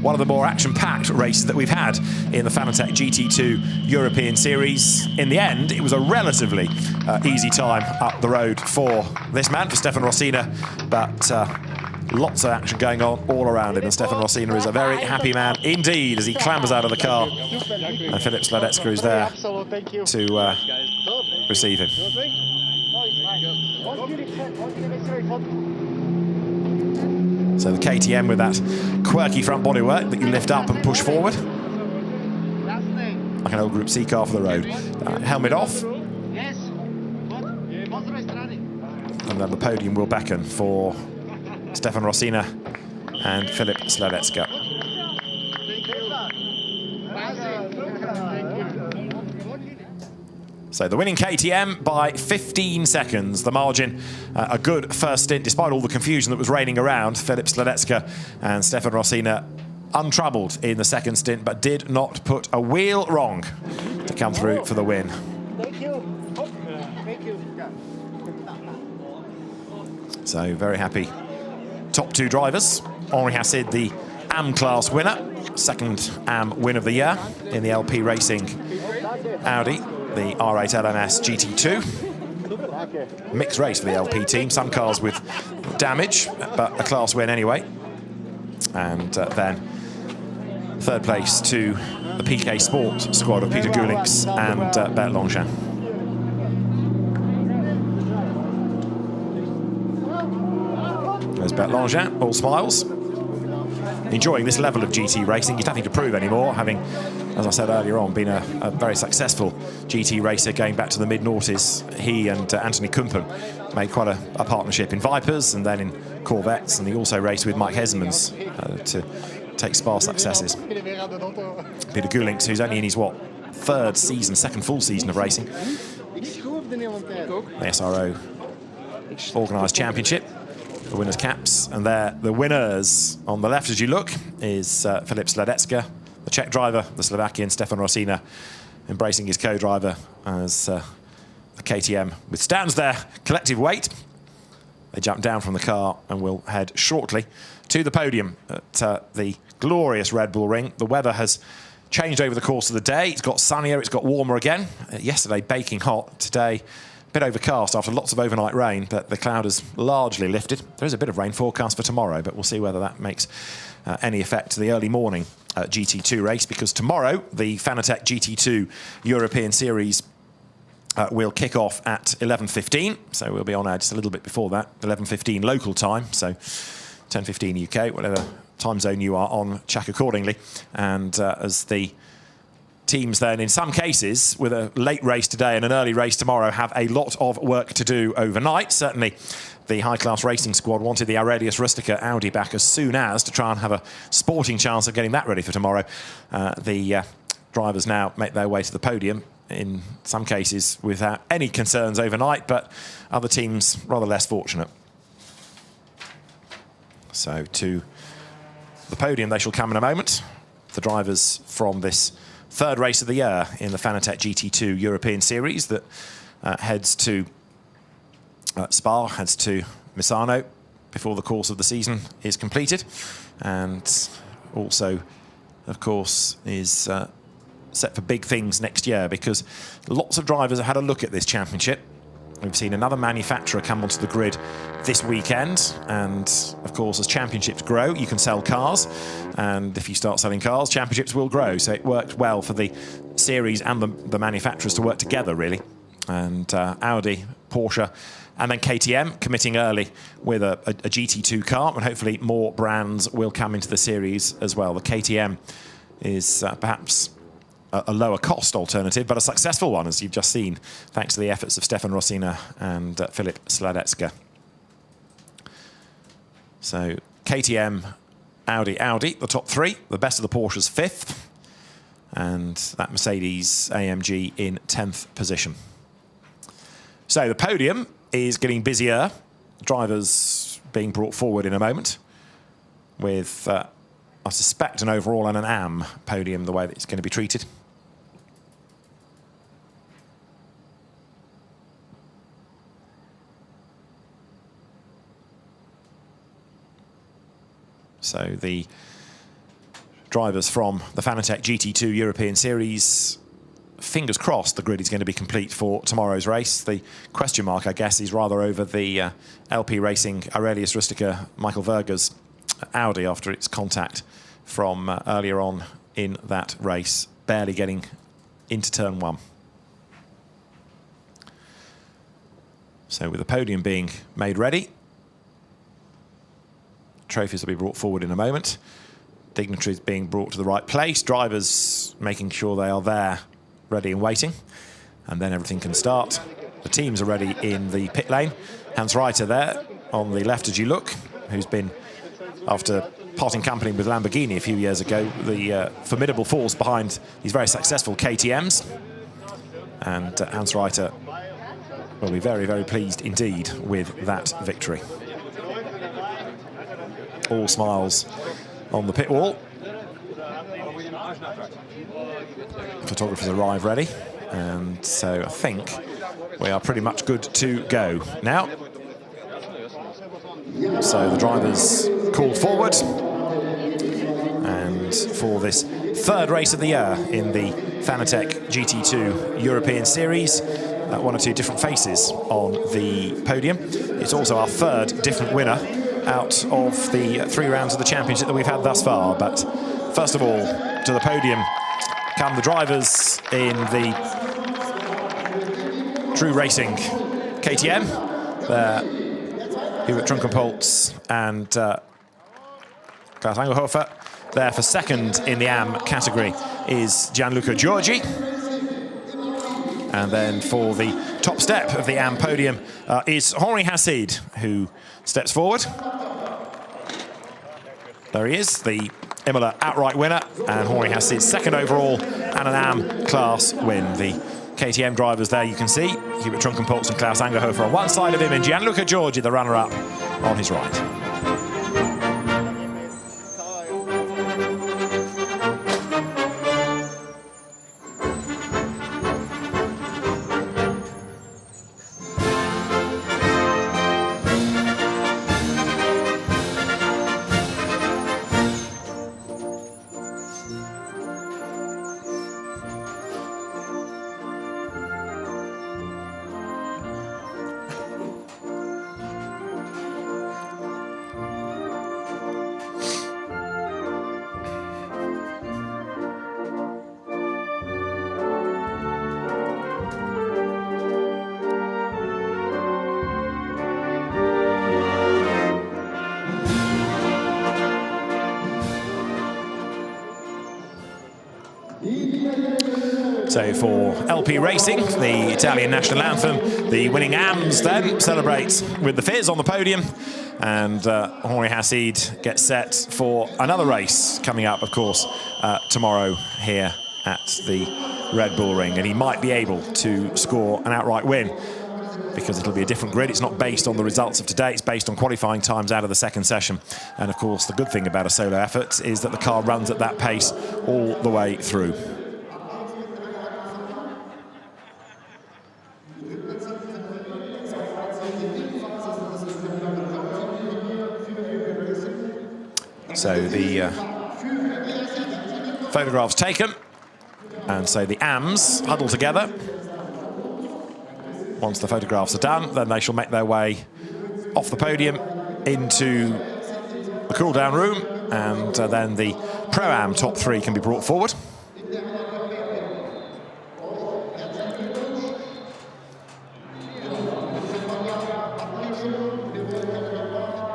one of the more action-packed races that we've had in the Fanatec GT2 European Series. In the end, it was a relatively easy time up the road for this man, for Stefan Rosina, but lots of action going on all around him, and Stefan Rosina is a very happy man indeed as he clambers out of the car, and Filip Sladecka is there to receive him. So the KTM with that quirky front bodywork that you lift up and push forward, like an old Group C car for the road. Helmet off, and then the podium will beckon for Stefan Rosina and Filip Sladecka. So the winning KTM by 15 seconds. The margin, a good first stint, despite all the confusion that was reigning around. Filip Sladecka and Stefan Rosina untroubled in the second stint, but did not put a wheel wrong to come through for the win. Thank you. Thank you. So very happy top two drivers. Henri Hassid, the AM class winner, second AM win of the year in the LP Racing Audi, the R8 LMS GT2. Mixed race for the LP team, some cars with damage, but a class win anyway. And then third place to the PK Sport squad of Peter Gulinx and Bert Longchamp. There's Bert Longchamp, all smiles. Enjoying this level of GT racing. He's nothing to prove anymore, having, as I said earlier on, been a very successful GT racer going back to the mid-noughties. He and Anthony Kumpen made quite a partnership in Vipers and then in Corvettes, and he also raced with Mike Hesselmans to take sparse successes. Peter Gulinx, who's only in his, second full season of racing. The SRO organised championship. The winners' caps, and there the winners on the left as you look is Filip Sladecka, the Czech driver, the Slovakian Stefan Rosina embracing his co-driver as the KTM withstands their collective weight. They jump down from the car and will head shortly to the podium at the glorious Red Bull Ring. The weather has changed over the course of the day. It's got sunnier, it's got warmer again. Yesterday baking hot, today a bit overcast after lots of overnight rain, but the cloud has largely lifted. There is a bit of rain forecast for tomorrow, but we'll see whether that makes any effect to the early morning GT2 race, because tomorrow the Fanatec GT2 European Series will kick off at 11:15, so we'll be on air just a little bit before that, 11:15 local time, so 10:15 UK, whatever time zone you are on, check accordingly. And as the teams then, in some cases, with a late race today and an early race tomorrow, have a lot of work to do overnight. Certainly the high-class racing squad wanted the Aurelius Rustica Audi back as soon as to try and have a sporting chance of getting that ready for tomorrow. The drivers now make their way to the podium, in some cases without any concerns overnight, but other teams rather less fortunate. So to the podium they shall come in a moment. The drivers from this third race of the year in the Fanatec GT2 European Series that heads to Spa, heads to Misano before the course of the season is completed, and also, of course, is set for big things next year, because lots of drivers have had a look at this championship. We've seen another manufacturer come onto the grid this weekend, and of course as championships grow you can sell cars, and if you start selling cars championships will grow, so it worked well for the series and the manufacturers to work together really. And Audi, Porsche and then KTM committing early with a GT2 car, and hopefully more brands will come into the series as well. The KTM is perhaps a lower cost alternative, but a successful one, as you've just seen, thanks to the efforts of Stefan Rosina and Filip Sladecka. So KTM, Audi, the top three. The best of the Porsches fifth, and that Mercedes AMG in 10th position. So the podium is getting busier. Drivers being brought forward in a moment, with I suspect an overall and an AM podium the way that it's going to be treated. So the drivers from the Fanatec GT2 European Series, fingers crossed the grid is going to be complete for tomorrow's race. The question mark, I guess, is rather over the LP Racing Aurelius Rustica Michael Verger's Audi after its contact from earlier on in that race, barely getting into turn one. So with the podium being made ready, trophies will be brought forward in a moment. Dignitaries being brought to the right place, drivers making sure they are there, ready and waiting, and then everything can start. The teams are ready in the pit lane. Hans Reiter there on the left as you look, who's been, after parting company with Lamborghini a few years ago, the formidable force behind these very successful KTMs. And Hans Reiter will be very, very pleased indeed with that victory. All smiles on the pit wall. Photographers arrive ready, and so I think we are pretty much good to go. Now, So the drivers called forward. And for this third race of the year in the Fanatec GT2 European Series, one or two different faces on the podium. It's also our third different winner out of the 3 rounds of the championship that we've had thus far. But first of all, to the podium come the drivers in the True Racing KTM. Here at Trunkenpolz and Klaus Angelhofer. There for second in the AM category is Gianluca Giorgi. And then for the top step of the AM podium is Henri Hassid, who steps forward. There he is, the Imola outright winner, and Henri Hassid second overall, and an AM class win. The KTM drivers there you can see, Hubert Trunkenpolz and Klaus Angerhofer on one side of him, and Gianluca Giorgi, the runner-up, on his right. So for LP Racing, the Italian national anthem, the winning AMs then celebrate with the Fizz on the podium. And Henri Hassid gets set for another race coming up, of course, tomorrow here at the Red Bull Ring. And he might be able to score an outright win because it'll be a different grid. It's not based on the results of today, it's based on qualifying times out of the second session. And of course, the good thing about a solo effort is that the car runs at that pace all the way through. So the photographs taken, and so the AMs huddle together. Once the photographs are done, then they shall make their way off the podium into the cool-down room, and then the Pro-Am top 3 can be brought forward.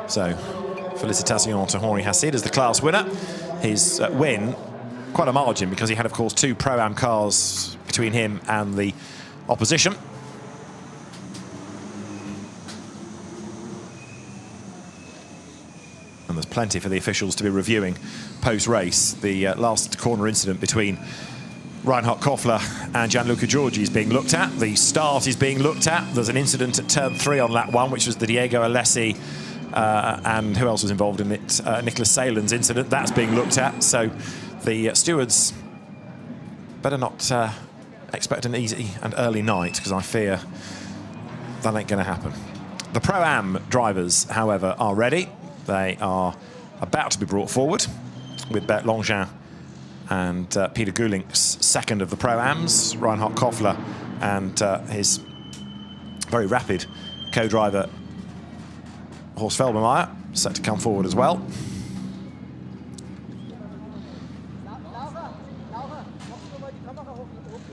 So, félicitations to Henri Hassid as the class winner. His win, quite a margin, because he had, of course, 2 Pro-Am cars between him and the opposition. And there's plenty for the officials to be reviewing post-race. The last corner incident between Reinhard Koffler and Gianluca Giorgi is being looked at. The start is being looked at. There's an incident at turn 3 on lap 1, which was the Diego Alessi and who else was involved in it? Nicholas Salen's incident. That's being looked at. So the stewards better not expect an easy and early night, because I fear that ain't going to happen. The Pro-Am drivers, however, are ready. They are about to be brought forward with Bert Longin and Peter Gulink's second of the Pro-Ams, Reinhard Koffler, and his very rapid co-driver Horst Felbermayr, set to come forward as well.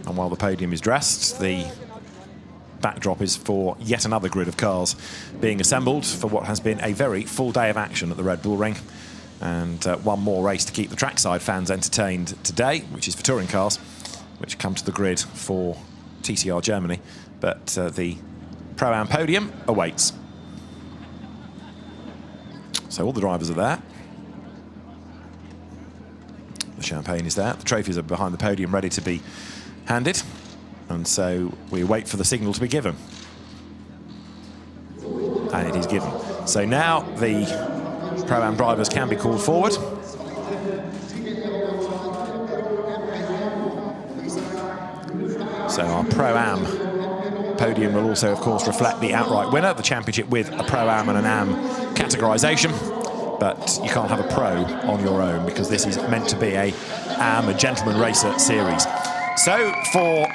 And while the podium is dressed, the backdrop is for yet another grid of cars being assembled for what has been a very full day of action at the Red Bull Ring. And one more race to keep the trackside fans entertained today, which is for touring cars, which come to the grid for TCR Germany. But the Pro-Am podium awaits. So all the drivers are there. The champagne is there. The trophies are behind the podium, ready to be handed. And so we wait for the signal to be given. And it is given. So now the Pro-Am drivers can be called forward. So our Pro-Am podium will also, of course, reflect the outright winner, the championship with a Pro-Am and an Am categorisation, but you can't have a pro on your own because this is meant to be a gentleman racer series. So for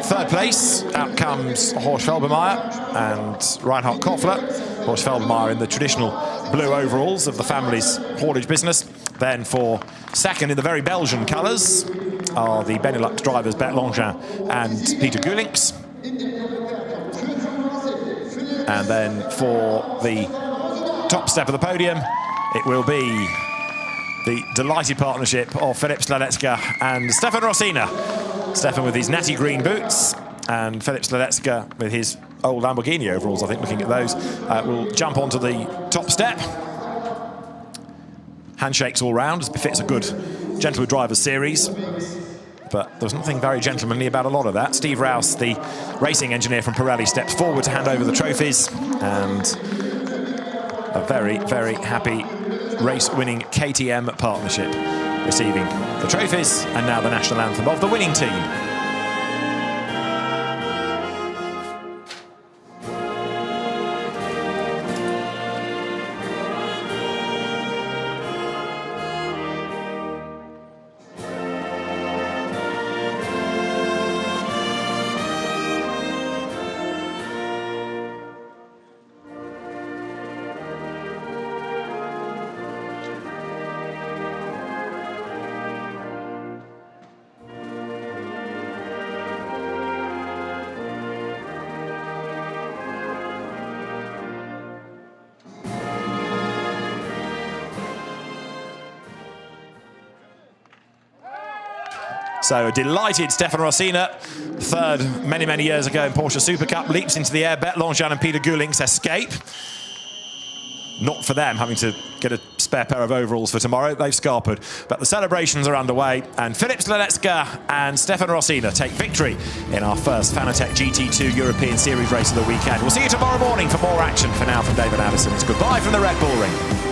third place, out comes Horst Felbermayr and Reinhard Koffler. Horst Felbermayr in the traditional blue overalls of the family's haulage business. Then for second in the very Belgian colours are the Benelux drivers Bert Longin and Peter Gulinks. And then for the top step of the podium, it will be the delighted partnership of Filip Sladecka and Stefan Rossina. Stefan with his natty green boots and Filip Sladecka with his old Lamborghini overalls, I think, looking at those, will jump onto the top step. Handshakes all round, as befits a good gentleman drivers series. But there's nothing very gentlemanly about a lot of that. Steve Rouse, the racing engineer from Pirelli, steps forward to hand over the trophies. And a very, very happy race-winning KTM partnership receiving the trophies and now the national anthem of the winning team. So a delighted Stefan Rossina, third many, many years ago in Porsche Super Cup, leaps into the air. Bert Longin and Peter Gulinks escape. Not for them having to get a spare pair of overalls for tomorrow. They've scarpered. But the celebrations are underway. And Filip Sladecka and Stefan Rossina take victory in our first Fanatec GT2 European Series race of the weekend. We'll see you tomorrow morning for more action. For now, from David Addison, it's goodbye from the Red Bull Ring.